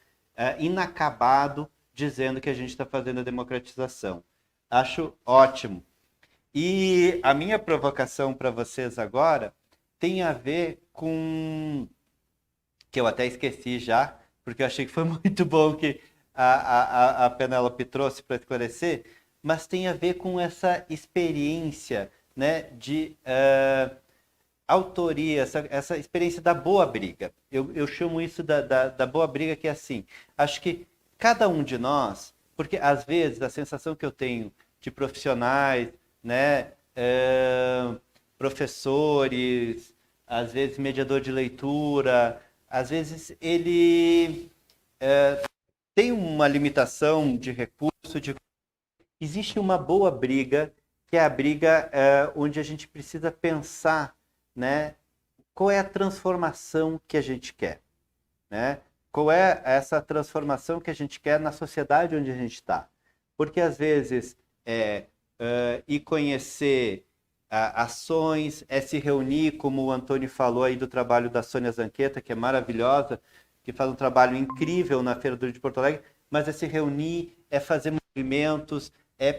[SPEAKER 2] inacabado, dizendo que a gente está fazendo a democratização. Acho ótimo. E a minha provocação para vocês agora tem a ver com... que eu até esqueci já, porque eu achei que foi muito bom que a Penélope trouxe para esclarecer, mas tem a ver com essa experiência, né, de autoria, essa experiência da boa briga. Eu chamo isso da boa briga, que é assim, acho que cada um de nós, porque às vezes a sensação que eu tenho de profissionais, né, professores, às vezes mediador de leitura, às vezes ele tem uma limitação de recurso, existe uma boa briga, que é a briga onde a gente precisa pensar, né, qual é a transformação que a gente quer, né? Qual é essa transformação que a gente quer na sociedade onde a gente está? Porque às vezes ir conhecer ações, se reunir, como o Antônio falou aí do trabalho da Sônia Zanqueta, que é maravilhosa, que faz um trabalho incrível na Feira do Livro de Porto Alegre, mas se reunir, fazer movimentos,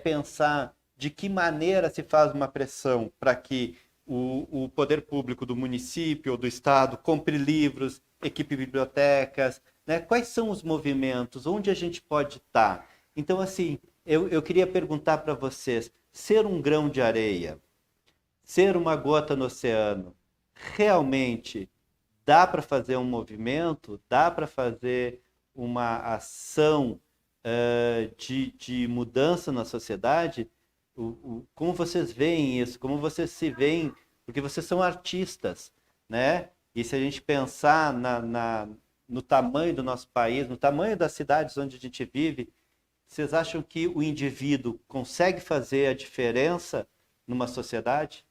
[SPEAKER 2] pensar de que maneira se faz uma pressão para que o poder público do município ou do estado compre livros, equipe bibliotecas, né? Quais são os movimentos, onde a gente pode estar? Então, assim, eu queria perguntar para vocês, ser um grão de areia, ser uma gota no oceano, realmente dá para fazer um movimento, dá para fazer uma ação de mudança na sociedade? Como vocês veem isso? Como vocês se veem? Porque vocês são artistas, né? E se a gente pensar no tamanho do nosso país, no tamanho das cidades onde a gente vive, vocês acham que o indivíduo consegue fazer a diferença numa sociedade?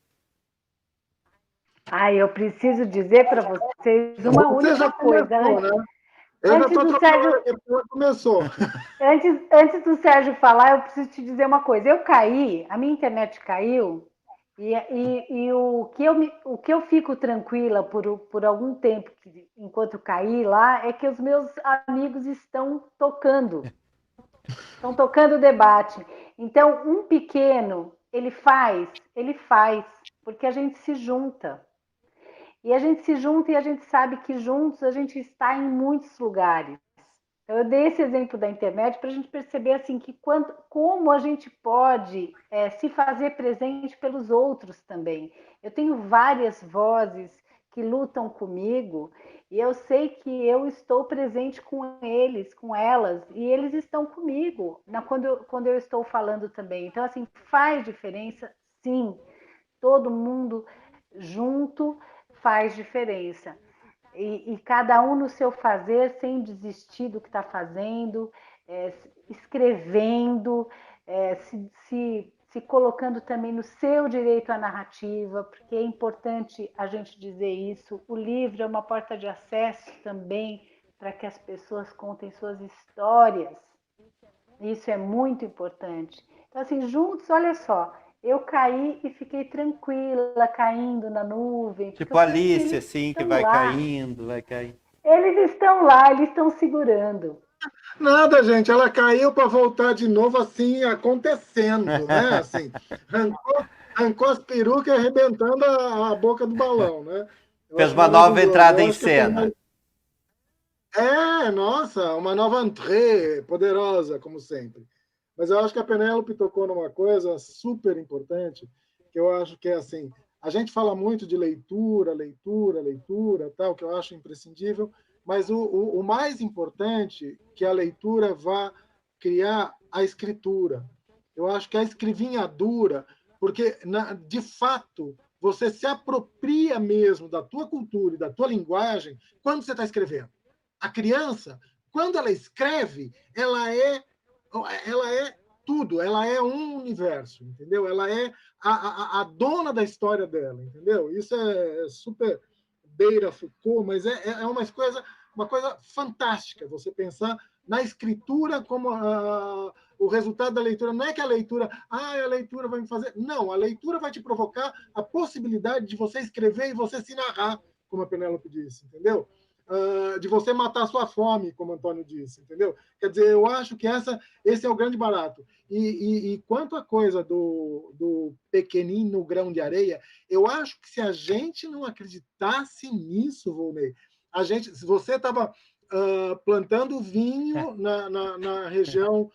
[SPEAKER 3] Eu preciso dizer para vocês uma única coisa,
[SPEAKER 4] começou, né? Eu já
[SPEAKER 3] Antes
[SPEAKER 4] estou
[SPEAKER 3] do
[SPEAKER 4] trocando
[SPEAKER 3] Sérgio,
[SPEAKER 4] aqui, porque começou.
[SPEAKER 3] antes do Sérgio falar, eu preciso te dizer uma coisa. Eu caí, a minha internet caiu, e o que eu fico tranquila por algum tempo, enquanto caí lá, é que os meus amigos estão tocando o debate. Então, um pequeno, ele faz, porque a gente se junta. E a gente se junta e a gente sabe que juntos a gente está em muitos lugares. Eu dei esse exemplo da internet para a gente perceber assim que como a gente pode se fazer presente pelos outros também. Eu tenho várias vozes que lutam comigo e eu sei que eu estou presente com eles, com elas, e eles estão comigo quando eu estou falando também. Então, assim, faz diferença, sim. Todo mundo junto faz diferença. E cada um no seu fazer, sem desistir do que está fazendo, escrevendo, se colocando também no seu direito à narrativa, porque é importante a gente dizer isso. O livro é uma porta de acesso também para que as pessoas contem suas histórias. Isso é muito importante. Então, assim, juntos, olha só, eu caí e fiquei tranquila, caindo na nuvem.
[SPEAKER 2] Tipo Alice, assim, que vai
[SPEAKER 3] lá.
[SPEAKER 2] caindo, vai caindo.
[SPEAKER 3] Eles estão lá, eles estão segurando.
[SPEAKER 4] Nada, gente, ela caiu para voltar de novo, assim, acontecendo, né? Assim, arrancou as perucas e arrebentando a boca do balão, né?
[SPEAKER 2] Fez uma nova entrada em cena.
[SPEAKER 4] Nossa, uma nova entrée poderosa, como sempre. Mas eu acho que a Penélope tocou numa coisa super importante, que eu acho que é assim, a gente fala muito de leitura, tal, que eu acho imprescindível, mas o mais importante é que a leitura vá criar a escritura. Eu acho que a escrivinhadura, porque, de fato, você se apropria mesmo da tua cultura e da tua linguagem quando você está escrevendo. A criança, quando ela escreve, ela é tudo, ela é um universo, entendeu? Ela é a dona da história dela, entendeu? Isso é super beira Foucault, mas é uma coisa fantástica você pensar na escritura como o resultado da leitura. Não é que a leitura vai me fazer. Não, a leitura vai te provocar a possibilidade de você escrever e você se narrar, como a Penélope disse, entendeu? De você matar a sua fome, como o Antônio disse, entendeu? Quer dizer, eu acho que esse é o grande barato. E quanto à coisa do pequenino grão de areia, eu acho que se a gente não acreditasse nisso, Volney, se você estava plantando vinho na região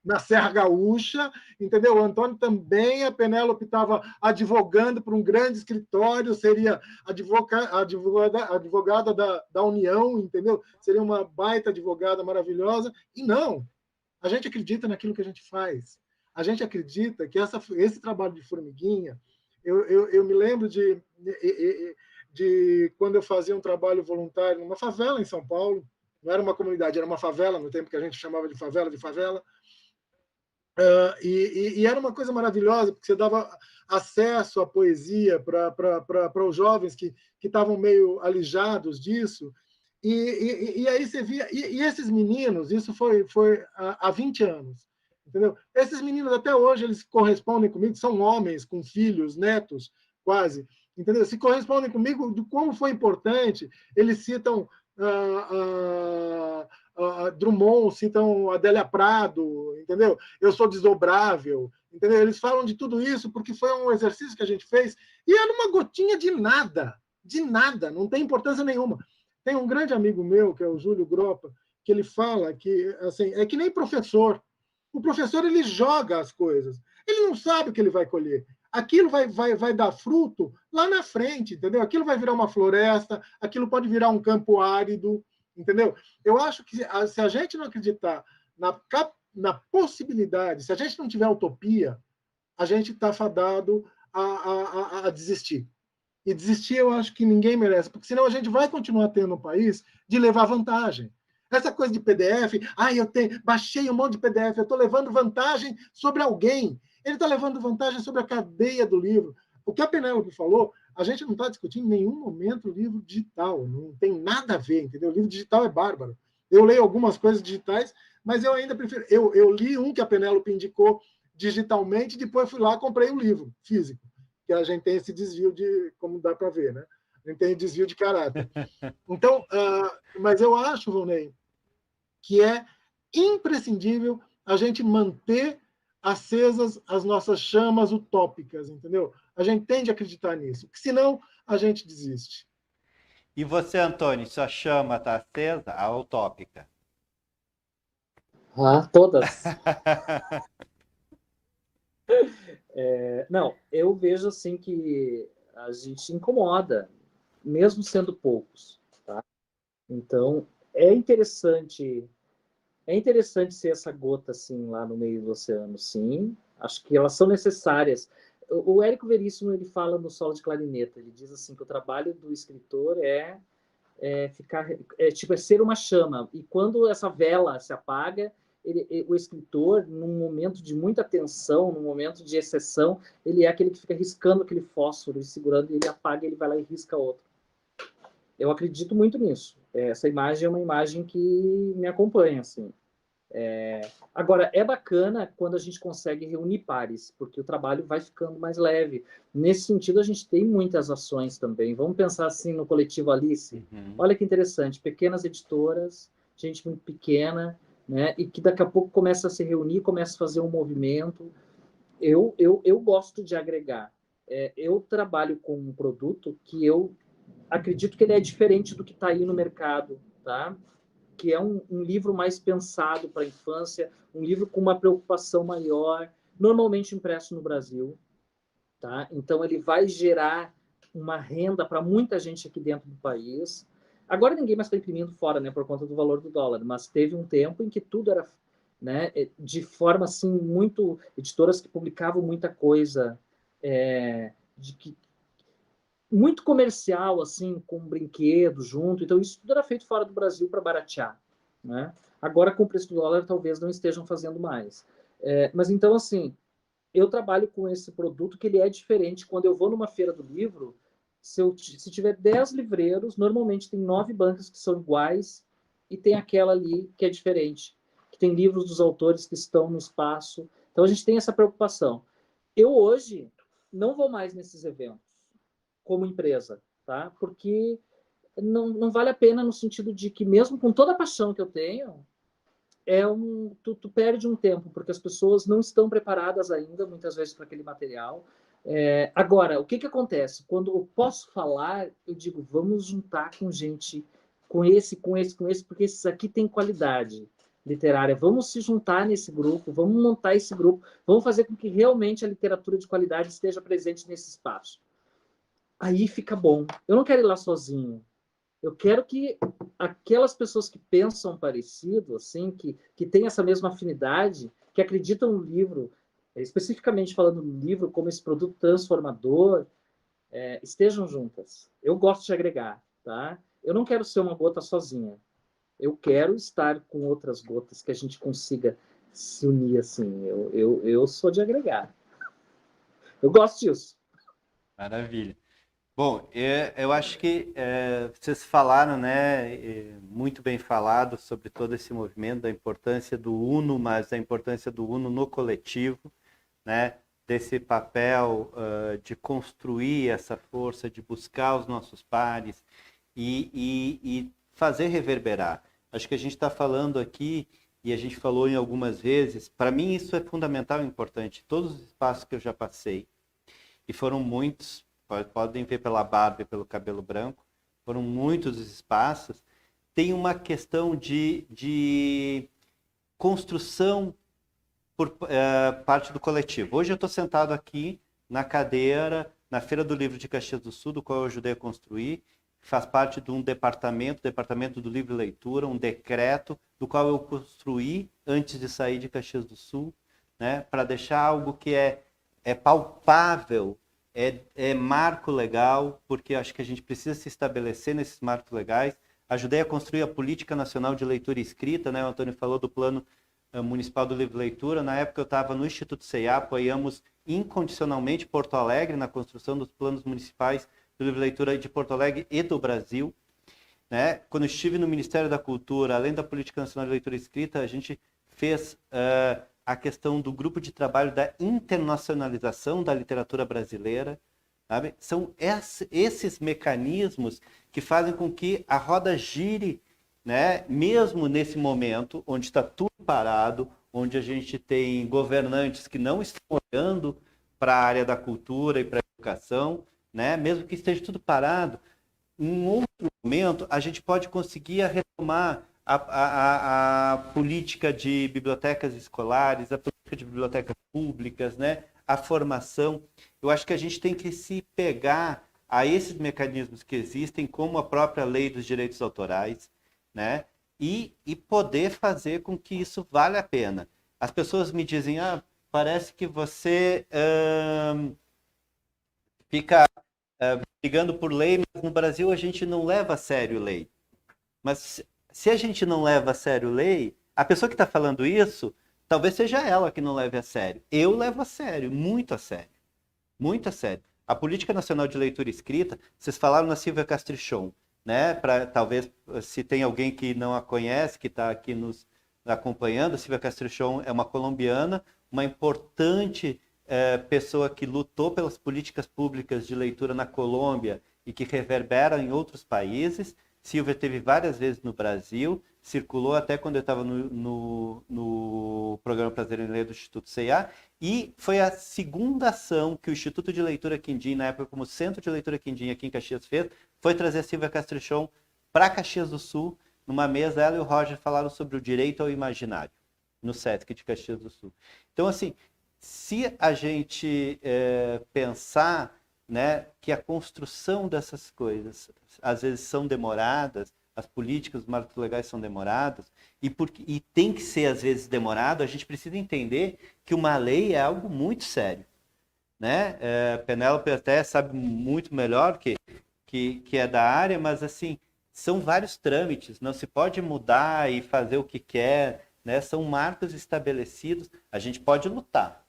[SPEAKER 4] na Serra Gaúcha, entendeu? O Antônio também, a Penélope estava advogando para um grande escritório, seria advogada da União, entendeu? Seria uma baita advogada maravilhosa. E não, a gente acredita naquilo que a gente faz. A gente acredita que esse trabalho de formiguinha, eu me lembro de quando eu fazia um trabalho voluntário numa favela em São Paulo. Não era uma comunidade, era uma favela, no tempo que a gente chamava de favela. E era uma coisa maravilhosa, porque você dava acesso à poesia para os jovens que estavam meio alijados disso. E aí você via... E esses meninos, isso foi há 20 anos, entendeu? Esses meninos, até hoje, eles correspondem comigo, são homens com filhos, netos, quase, entendeu? Se correspondem comigo de como foi importante, eles citam... Drummond, citam Adélia Prado, entendeu? Eu sou desdobrável, entendeu? Eles falam de tudo isso porque foi um exercício que a gente fez e era uma gotinha de nada, não tem importância nenhuma. Tem um grande amigo meu, que é o Júlio Gropa, que ele fala que assim, é que nem professor. O professor, ele joga as coisas. Ele não sabe o que ele vai colher. Aquilo vai dar fruto lá na frente, entendeu? Aquilo vai virar uma floresta, aquilo pode virar um campo árido, entendeu? Eu acho que se a gente não acreditar na possibilidade, se a gente não tiver utopia, a gente está fadado a desistir. E desistir eu acho que ninguém merece, porque senão a gente vai continuar tendo um país de levar vantagem. Essa coisa de PDF, baixei um monte de PDF, eu estou levando vantagem sobre alguém. Ele está levando vantagem sobre a cadeia do livro. O que a Penélope falou, a gente não está discutindo em nenhum momento o livro digital, não tem nada a ver, entendeu? O livro digital é bárbaro. Eu leio algumas coisas digitais, mas eu ainda prefiro... Eu li um que a Penélope indicou digitalmente, depois fui lá e comprei um livro físico, que a gente tem esse desvio de... como dá para ver, né? A gente tem desvio de caráter. Então, mas eu acho, Volney, que é imprescindível a gente manter acesas as nossas chamas utópicas, entendeu? A gente tem de acreditar nisso, porque senão a gente desiste.
[SPEAKER 2] E você, Antônio, sua chama está acesa? A utópica?
[SPEAKER 5] Todas. Não, eu vejo assim que a gente incomoda, mesmo sendo poucos, tá? Então, é interessante ser essa gota assim lá no meio do oceano, sim. Acho que elas são necessárias. O Érico Veríssimo, ele fala no Solo de Clarineta, ele diz assim que o trabalho do escritor é ser uma chama. E quando essa vela se apaga, o escritor, num momento de muita tensão, num momento de exceção, ele é aquele que fica riscando aquele fósforo, segurando, ele apaga, ele vai lá e risca outro. Eu acredito muito nisso. Essa imagem é uma imagem que me acompanha, assim. Agora, é bacana quando a gente consegue reunir pares, porque o trabalho vai ficando mais leve. Nesse sentido, a gente tem muitas ações também. Vamos pensar assim no Coletivo Alice. Olha que interessante, pequenas editoras, gente muito pequena, né? E que daqui a pouco começa a se reunir, começa a fazer um movimento. Eu gosto de agregar. Eu trabalho com um produto que eu acredito que ele é diferente do que está aí no mercado, tá? Que é um livro mais pensado para a infância, um livro com uma preocupação maior, normalmente impresso no Brasil, tá? Então ele vai gerar uma renda para muita gente aqui dentro do país. Agora ninguém mais está imprimindo fora, né, por conta do valor do dólar, mas teve um tempo em que tudo era, né, de forma assim muito, editoras que publicavam muita coisa, muito comercial, assim, com brinquedo junto. Então, isso tudo era feito fora do Brasil para baratear, né? Agora, com o preço do dólar, talvez não estejam fazendo mais. Mas, então, assim, eu trabalho com esse produto que ele é diferente. Quando eu vou numa feira do livro, se tiver 10 livreiros, normalmente tem 9 bancas que são iguais e tem aquela ali que é diferente, que tem livros dos autores que estão no espaço. Então, a gente tem essa preocupação. Eu, hoje, não vou mais nesses eventos como empresa, tá? Porque não vale a pena no sentido de que, mesmo com toda a paixão que eu tenho, tu perde um tempo, porque as pessoas não estão preparadas ainda, muitas vezes, para aquele material. Agora, o que acontece? Quando eu posso falar, eu digo, vamos juntar com gente, com esse, porque esses aqui têm qualidade literária. Vamos se juntar nesse grupo, vamos montar esse grupo, vamos fazer com que realmente a literatura de qualidade esteja presente nesse espaço. Aí fica bom. Eu não quero ir lá sozinho. Eu quero que aquelas pessoas que pensam parecido, assim, que têm essa mesma afinidade, que acreditam no livro, especificamente falando no livro como esse produto transformador, estejam juntas. Eu gosto de agregar, tá? Eu não quero ser uma gota sozinha. Eu quero estar com outras gotas que a gente consiga se unir, assim. Eu sou de agregar. Eu gosto disso.
[SPEAKER 2] Maravilha. Bom, eu acho que vocês falaram, né, muito bem falado sobre todo esse movimento, da importância do Uno, mas da importância do Uno no coletivo, né, desse papel de construir essa força, de buscar os nossos pares e fazer reverberar. Acho que a gente está falando aqui, e a gente falou em algumas vezes, para mim isso é fundamental e importante. Todos os espaços que eu já passei, e foram muitos, podem ver pela barba e pelo cabelo branco, foram muitos espaços, tem uma questão de construção por parte do coletivo. Hoje eu estou sentado aqui na cadeira, na Feira do Livro de Caxias do Sul, do qual eu ajudei a construir, faz parte de um departamento do livro e leitura, um decreto, do qual eu construí antes de sair de Caxias do Sul, né, para deixar algo que é palpável, é marco legal, porque acho que a gente precisa se estabelecer nesses marcos legais. Ajudei a construir a Política Nacional de Leitura e Escrita, né? O Antônio falou do Plano Municipal do Livro e Leitura. Na época eu estava no Instituto CEA, apoiamos incondicionalmente Porto Alegre na construção dos planos municipais do Livro de Leitura de Porto Alegre e do Brasil. Né? Quando estive no Ministério da Cultura, além da Política Nacional de Leitura Escrita, a gente fez a questão do grupo de trabalho da internacionalização da literatura brasileira. Sabe? São esses mecanismos que fazem com que a roda gire, né? Mesmo nesse momento onde está tudo parado, onde a gente tem governantes que não estão olhando para a área da cultura e para a educação, né? Mesmo que esteja tudo parado, em um outro momento a gente pode conseguir retomar a política de bibliotecas escolares, a política de bibliotecas públicas, né? A formação. Eu acho que a gente tem que se pegar a esses mecanismos que existem, como a própria lei dos direitos autorais, né? E poder fazer com que isso valha a pena. As pessoas me dizem, parece que você fica brigando por lei, mas no Brasil a gente não leva a sério lei. Mas se a gente não leva a sério lei, a pessoa que está falando isso, talvez seja ela que não leve a sério. Eu levo a sério, muito a sério. Muito a sério. A Política Nacional de Leitura Escrita, vocês falaram na Silvia Castrichon, né? Talvez, se tem alguém que não a conhece, que está aqui nos acompanhando, a Silvia Castrichon é uma colombiana, uma importante pessoa que lutou pelas políticas públicas de leitura na Colômbia e que reverberam em outros países. Silvia esteve várias vezes no Brasil, circulou até quando eu estava no programa Prazer em Ler do Instituto C&A, e foi a segunda ação que o Instituto de Leitura Quindim, na época como Centro de Leitura Quindim aqui em Caxias fez, foi trazer a Silvia Castrichon para Caxias do Sul, numa mesa, ela e o Roger falaram sobre o direito ao imaginário, no SESC de Caxias do Sul. Então, assim, se a gente pensar, né, que a construção dessas coisas às vezes são demoradas, as políticas, os marcos legais são demorados, e tem que ser às vezes demorado, a gente precisa entender que uma lei é algo muito sério. Né? Penélope até sabe muito melhor que é da área, mas assim, são vários trâmites, não se pode mudar e fazer o que quer, né? São marcos estabelecidos, a gente pode lutar,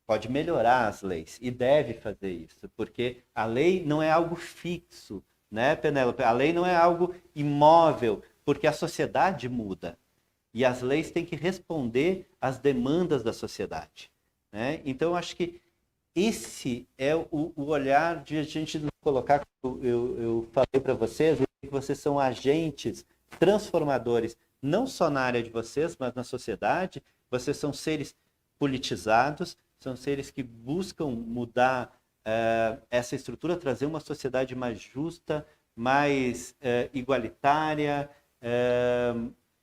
[SPEAKER 2] pode melhorar as leis e deve fazer isso, porque a lei não é algo fixo, né, Penélope? A lei não é algo imóvel, porque a sociedade muda e as leis têm que responder às demandas da sociedade, né? Então, eu acho que esse é o olhar de a gente não colocar, eu falei para vocês, que vocês são agentes transformadores, não só na área de vocês, mas na sociedade. Vocês são seres politizados, são seres que buscam mudar essa estrutura, trazer uma sociedade mais justa, mais igualitária,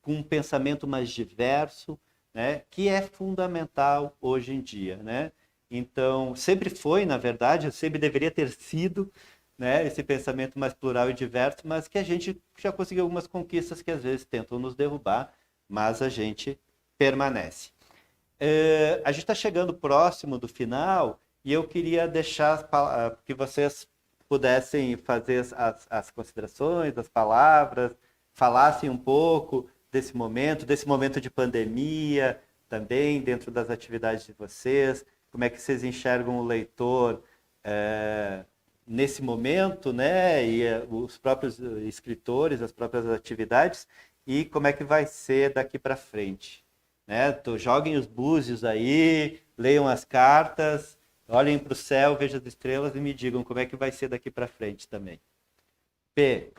[SPEAKER 2] com um pensamento mais diverso, né, que é fundamental hoje em dia, né? Então, sempre foi, na verdade, sempre deveria ter sido, né, esse pensamento mais plural e diverso, mas que a gente já conseguiu algumas conquistas que às vezes tentam nos derrubar, mas a gente permanece. A gente está chegando próximo do final e eu queria deixar que vocês pudessem fazer as considerações, as palavras, falassem um pouco desse momento de pandemia também, dentro das atividades de vocês, como é que vocês enxergam o leitor nesse momento, né? E os próprios escritores, as próprias atividades, e como é que vai ser daqui para frente, né? Joguem os búzios aí, leiam as cartas, olhem para o céu, vejam as estrelas e me digam como é que vai ser daqui para frente também. P.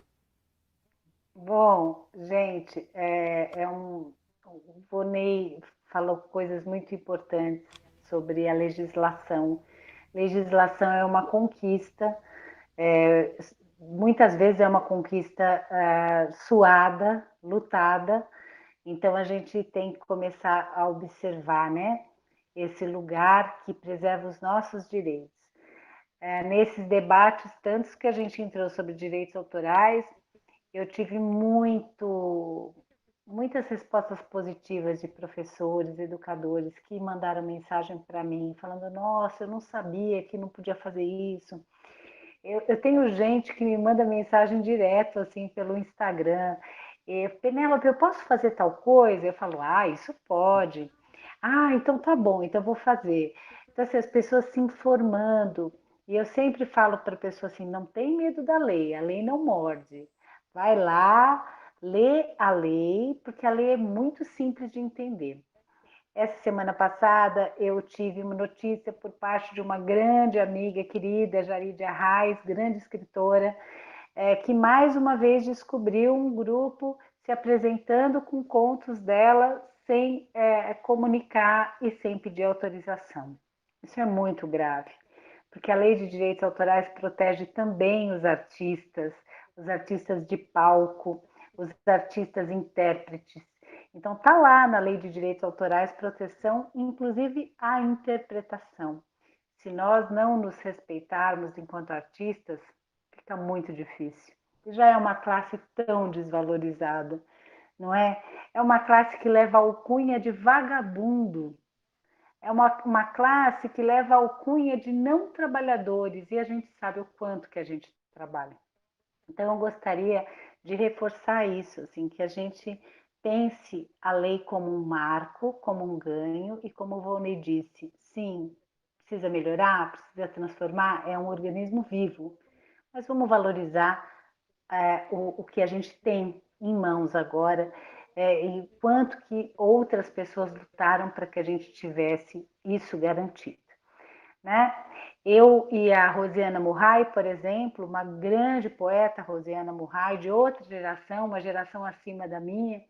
[SPEAKER 3] Bom, gente, o Vonei falou coisas muito importantes sobre a legislação. Legislação é uma conquista, muitas vezes é uma conquista suada, lutada, então a gente tem que começar a observar, né, esse lugar que preserva os nossos direitos. Nesses debates, tantos que a gente entrou sobre direitos autorais, eu tive muitas respostas positivas de professores, educadores que mandaram mensagem para mim, falando: nossa, eu não sabia que não podia fazer isso. Eu tenho gente que me manda mensagem direto, assim, pelo Instagram. Penélope, eu posso fazer tal coisa? Eu falo: isso pode. Então tá bom, então vou fazer. Então, assim, as pessoas se informando, E eu sempre falo para a pessoa assim, não tem medo da lei, a lei não morde. Vai lá, lê a lei, porque a lei é muito simples de entender. Essa semana passada eu tive uma notícia por parte de uma grande amiga querida, Jaride Arraes, grande escritora, que mais uma vez descobriu um grupo se apresentando com contos dela sem comunicar e sem pedir autorização. Isso é muito grave, porque a Lei de Direitos Autorais protege também os artistas de palco, os artistas intérpretes. Então, está lá na Lei de Direitos Autorais proteção, inclusive à interpretação. Se nós não nos respeitarmos enquanto artistas, fica muito difícil. Já é uma classe tão desvalorizada, não é? É uma classe que leva a alcunha de vagabundo. É uma classe que leva a alcunha de não trabalhadores, e a gente sabe o quanto que a gente trabalha. Então, eu gostaria de reforçar isso, assim, que a gente pense a lei como um marco, como um ganho, e como o Volney disse, sim, precisa melhorar, precisa transformar, é um organismo vivo, mas vamos valorizar o que a gente tem em mãos agora, e quanto que outras pessoas lutaram para que a gente tivesse isso garantido, né? Eu e a Rosiana Murray, por exemplo, uma grande poeta, Rosiana Murray, de outra geração, uma geração acima da minha,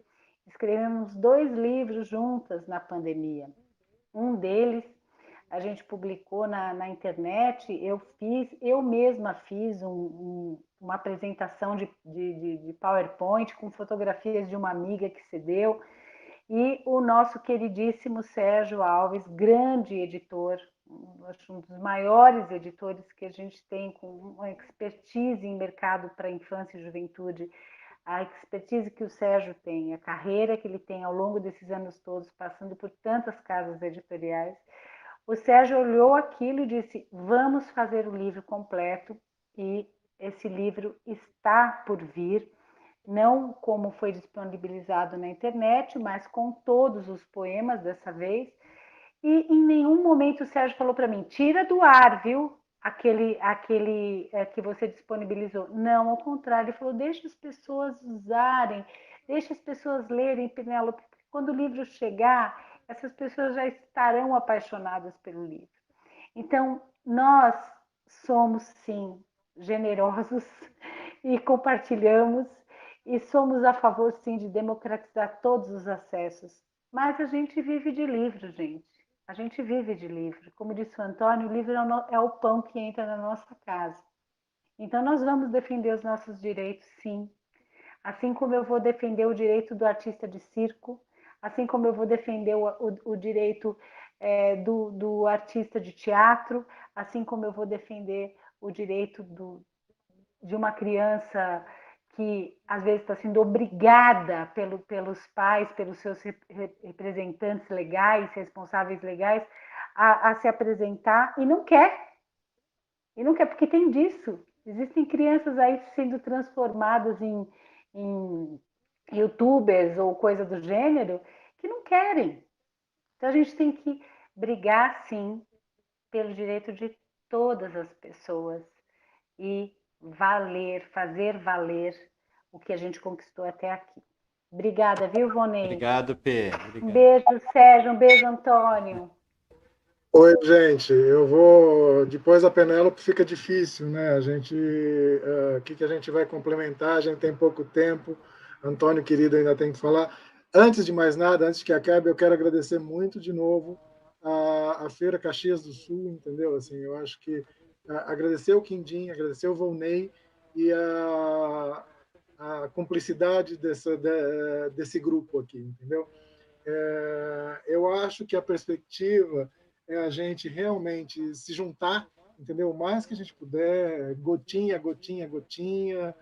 [SPEAKER 3] escrevemos 2 livros juntas na pandemia. Um deles a gente publicou na internet, eu mesma fiz uma apresentação de PowerPoint com fotografias de uma amiga que cedeu, e o nosso queridíssimo Sérgio Alves, grande editor, acho um dos maiores editores que a gente tem, com uma expertise em mercado para infância e juventude, a expertise que o Sérgio tem, a carreira que ele tem ao longo desses anos todos, passando por tantas casas editoriais. O Sérgio olhou aquilo e disse, vamos fazer o livro completo, e esse livro está por vir, não como foi disponibilizado na internet, mas com todos os poemas dessa vez. E em nenhum momento o Sérgio falou para mim, tira do ar, viu? Aquele que você disponibilizou. Não, ao contrário, ele falou, deixa as pessoas usarem, deixa as pessoas lerem, Penélope, porque quando o livro chegar, essas pessoas já estarão apaixonadas pelo livro. Então, nós somos, sim, generosos e compartilhamos, e somos a favor, sim, de democratizar todos os acessos. Mas a gente vive de livro, gente. A gente vive de livro. Como disse o Antônio, o livro é o pão que entra na nossa casa. Então, nós vamos defender os nossos direitos, sim. Assim como eu vou defender o direito do artista de circo, assim como eu vou defender o direito do artista de teatro, assim como eu vou defender o direito de uma criança que às vezes está sendo obrigada pelos pais, pelos seus representantes legais, responsáveis legais, a se apresentar e não quer. E não quer, porque tem disso. Existem crianças aí sendo transformadas em youtubers ou coisa do gênero que não querem. Então a gente tem que brigar, sim, pelo direito de todas as pessoas e fazer valer o que a gente conquistou até aqui. Obrigada, viu, Vonei?
[SPEAKER 2] Obrigado, P.
[SPEAKER 3] Um beijo, Sérgio, um beijo, Antônio.
[SPEAKER 4] Oi, gente. Eu vou. Depois da Penélope fica difícil, né? A gente. O que a gente vai complementar? A gente tem pouco tempo. Antônio, querido, ainda tem que falar. Antes de mais nada, antes que acabe, eu quero agradecer muito de novo a Feira Caxias do Sul, entendeu? Assim, eu acho que agradecer o Quindim, agradecer o Volney e a cumplicidade desse grupo aqui, entendeu? Eu acho que a perspectiva é a gente realmente se juntar, entendeu? O mais que a gente puder, gotinha, gotinha, gotinha,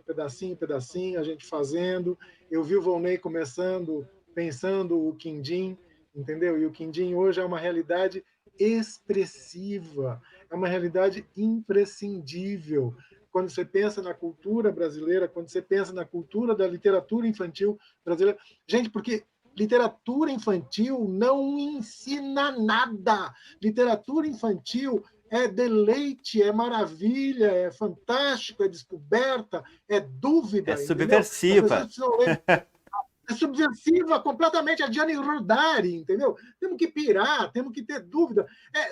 [SPEAKER 4] pedacinho, pedacinho, a gente fazendo. Eu vi o Volney começando, pensando o Quindim, entendeu? E o Quindim hoje é uma realidade expressiva, é uma realidade imprescindível. Quando você pensa na cultura brasileira, quando você pensa na cultura da literatura infantil brasileira. Gente, porque literatura infantil não ensina nada. Literatura infantil é deleite, é maravilha, é fantástico, é descoberta, é dúvida.
[SPEAKER 2] É
[SPEAKER 4] entendeu?
[SPEAKER 2] subversiva.
[SPEAKER 4] As pessoas precisam ler. É subversiva completamente, a Gianni Rodari, entendeu? Temos que pirar, temos que ter dúvida.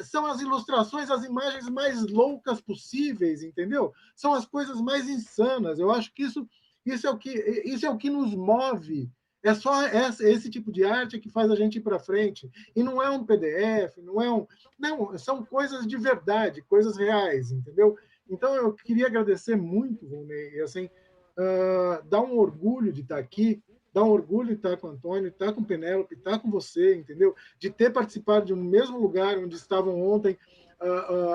[SPEAKER 4] São as ilustrações, as imagens mais loucas possíveis, entendeu? São as coisas mais insanas. Eu acho que isso é o que nos move. É só esse tipo de arte que faz a gente ir para frente. E não é um PDF, não é um. Não, são coisas de verdade, coisas reais, entendeu? Então, eu queria agradecer muito, Volney, assim, dá um orgulho de estar aqui, dá um orgulho de estar com o Antônio, de estar com o Penélope, de estar com você, entendeu? De ter participado de um mesmo lugar onde estavam ontem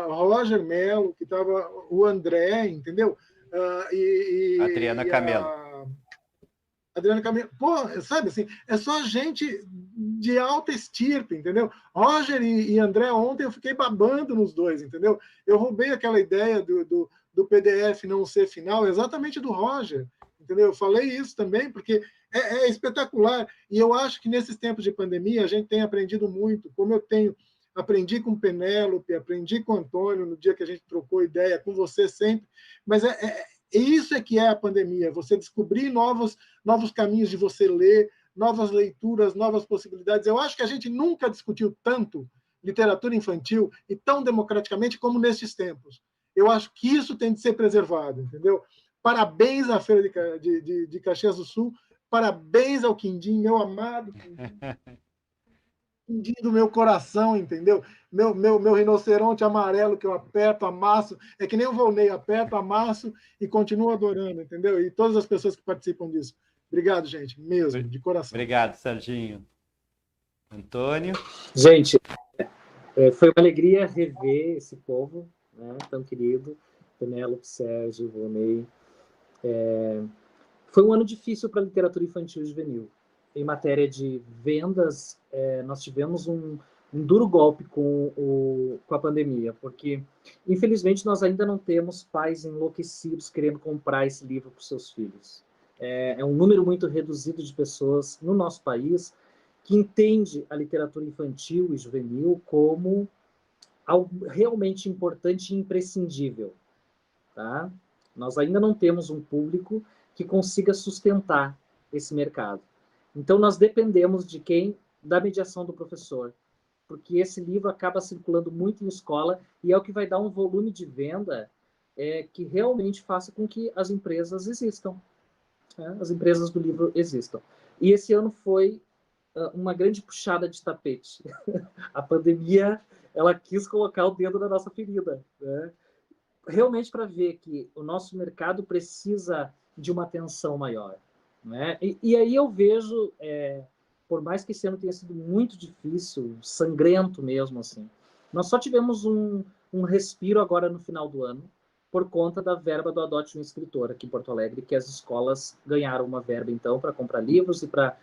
[SPEAKER 4] Roger Mello, que estava o André, entendeu?
[SPEAKER 2] Adriana Camelo.
[SPEAKER 4] Adriana Camelo. Pô, sabe assim, é só gente de alta estirpe, entendeu? Roger e André, ontem eu fiquei babando nos dois, entendeu? Eu roubei aquela ideia do PDF não ser final, exatamente do Roger, entendeu? Eu falei isso também, porque é espetacular. E eu acho que nesses tempos de pandemia a gente tem aprendido muito, como eu aprendi com o Penélope, aprendi com o Antônio no dia que a gente trocou ideia, com você sempre, mas isso é que é a pandemia, você descobrir novos caminhos de você ler, novas leituras, novas possibilidades. Eu acho que a gente nunca discutiu tanto literatura infantil e tão democraticamente como nesses tempos. Eu acho que isso tem de ser preservado, entendeu? Parabéns à Feira de Caxias do Sul, parabéns ao Quindim, meu amado Quindim do meu coração, entendeu? Meu rinoceronte amarelo que eu aperto, amasso, é que nem o Volney, aperto, amasso e continuo adorando, entendeu? E todas as pessoas que participam disso. Obrigado, gente, mesmo, de coração.
[SPEAKER 2] Obrigado, Serginho. Antônio?
[SPEAKER 5] Gente, foi uma alegria rever esse povo, né, tão querido, Penélope, Sérgio, Volney. Foi um ano difícil para a literatura infantil e juvenil. Em matéria de vendas, nós tivemos um duro golpe com a pandemia, porque, infelizmente, nós ainda não temos pais enlouquecidos querendo comprar esse livro para os seus filhos. É um número muito reduzido de pessoas no nosso país que entende a literatura infantil e juvenil como algo realmente importante e imprescindível. Tá? Nós ainda não temos um público que consiga sustentar esse mercado. Então, nós dependemos de quem? Da mediação do professor, porque esse livro acaba circulando muito em escola e é o que vai dar um volume de venda que realmente faça com que as empresas existam, né? As empresas do livro existam. E esse ano foi uma grande puxada de tapete. A pandemia, ela quis colocar o dedo na nossa ferida, né? Realmente para ver que o nosso mercado precisa de uma atenção maior, né? E aí eu vejo, por mais que esse ano tenha sido muito difícil, sangrento mesmo, assim, nós só tivemos um respiro agora no final do ano, por conta da verba do Adote um Escritor aqui em Porto Alegre, que as escolas ganharam uma verba, então, para comprar livros e para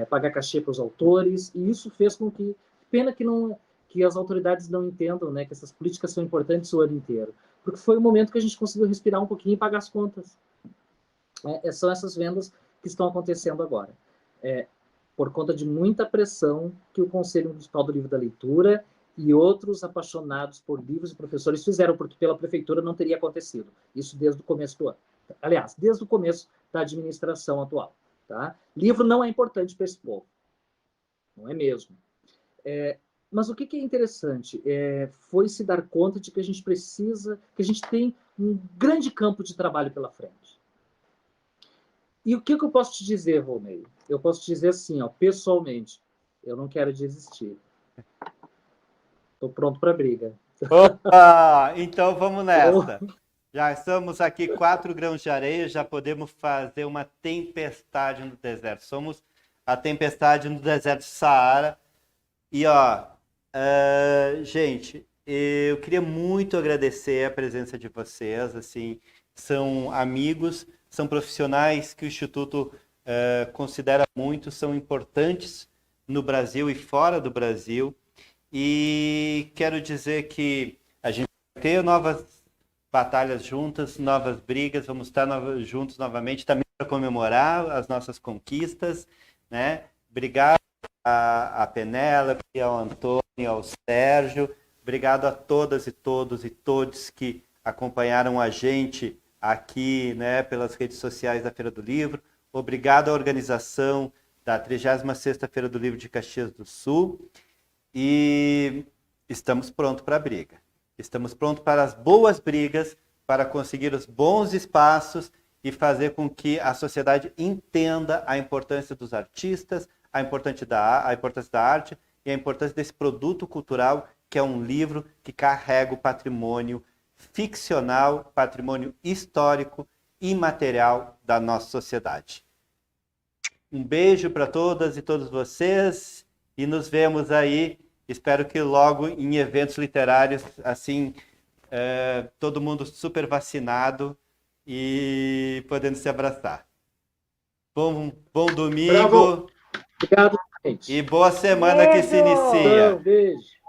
[SPEAKER 5] pagar cachê para os autores, e isso fez com que, pena que as autoridades não entendam, né, que essas políticas são importantes o ano inteiro, porque foi o momento que a gente conseguiu respirar um pouquinho e pagar as contas. São essas vendas que estão acontecendo agora, por conta de muita pressão que o Conselho Municipal do Livro da Leitura e outros apaixonados por livros e professores fizeram, porque pela prefeitura não teria acontecido. Isso desde o começo do ano. Aliás, desde o começo da administração atual. Tá? Livro não é importante para esse povo. Não é mesmo. Mas o que é interessante foi se dar conta de que a gente precisa, que a gente tem um grande campo de trabalho pela frente. E o que eu posso te dizer, Volney? Eu posso te dizer assim, pessoalmente, eu não quero desistir. Estou pronto para a briga.
[SPEAKER 2] Opa! Então vamos nessa. Já estamos aqui 4 grãos de areia, já podemos fazer uma tempestade no deserto. Somos a tempestade no deserto do Saara. E, gente, eu queria muito agradecer a presença de vocês. Assim, são amigos, são profissionais que o Instituto considera muito, são importantes no Brasil e fora do Brasil. E quero dizer que a gente vai ter novas batalhas juntas, novas brigas, vamos estar juntos novamente, também para comemorar as nossas conquistas, né? Obrigado a Penélope, ao Antônio, ao Sérgio, Obrigado a todas e todos e todos que acompanharam a gente aqui, né, pelas redes sociais da Feira do Livro. Obrigado à organização da 36ª Feira do Livro de Caxias do Sul. E estamos prontos para a briga. Estamos prontos para as boas brigas, para conseguir os bons espaços e fazer com que a sociedade entenda a importância dos artistas, a importância da arte e a importância desse produto cultural, que é um livro que carrega o patrimônio ficcional, patrimônio histórico e material da nossa sociedade. Um beijo para todas e todos vocês e nos vemos aí, espero que logo em eventos literários, assim, todo mundo super vacinado e podendo se abraçar. Bom domingo.
[SPEAKER 5] Bravo. Obrigado, gente.
[SPEAKER 2] E boa semana que se inicia.
[SPEAKER 5] Beijo.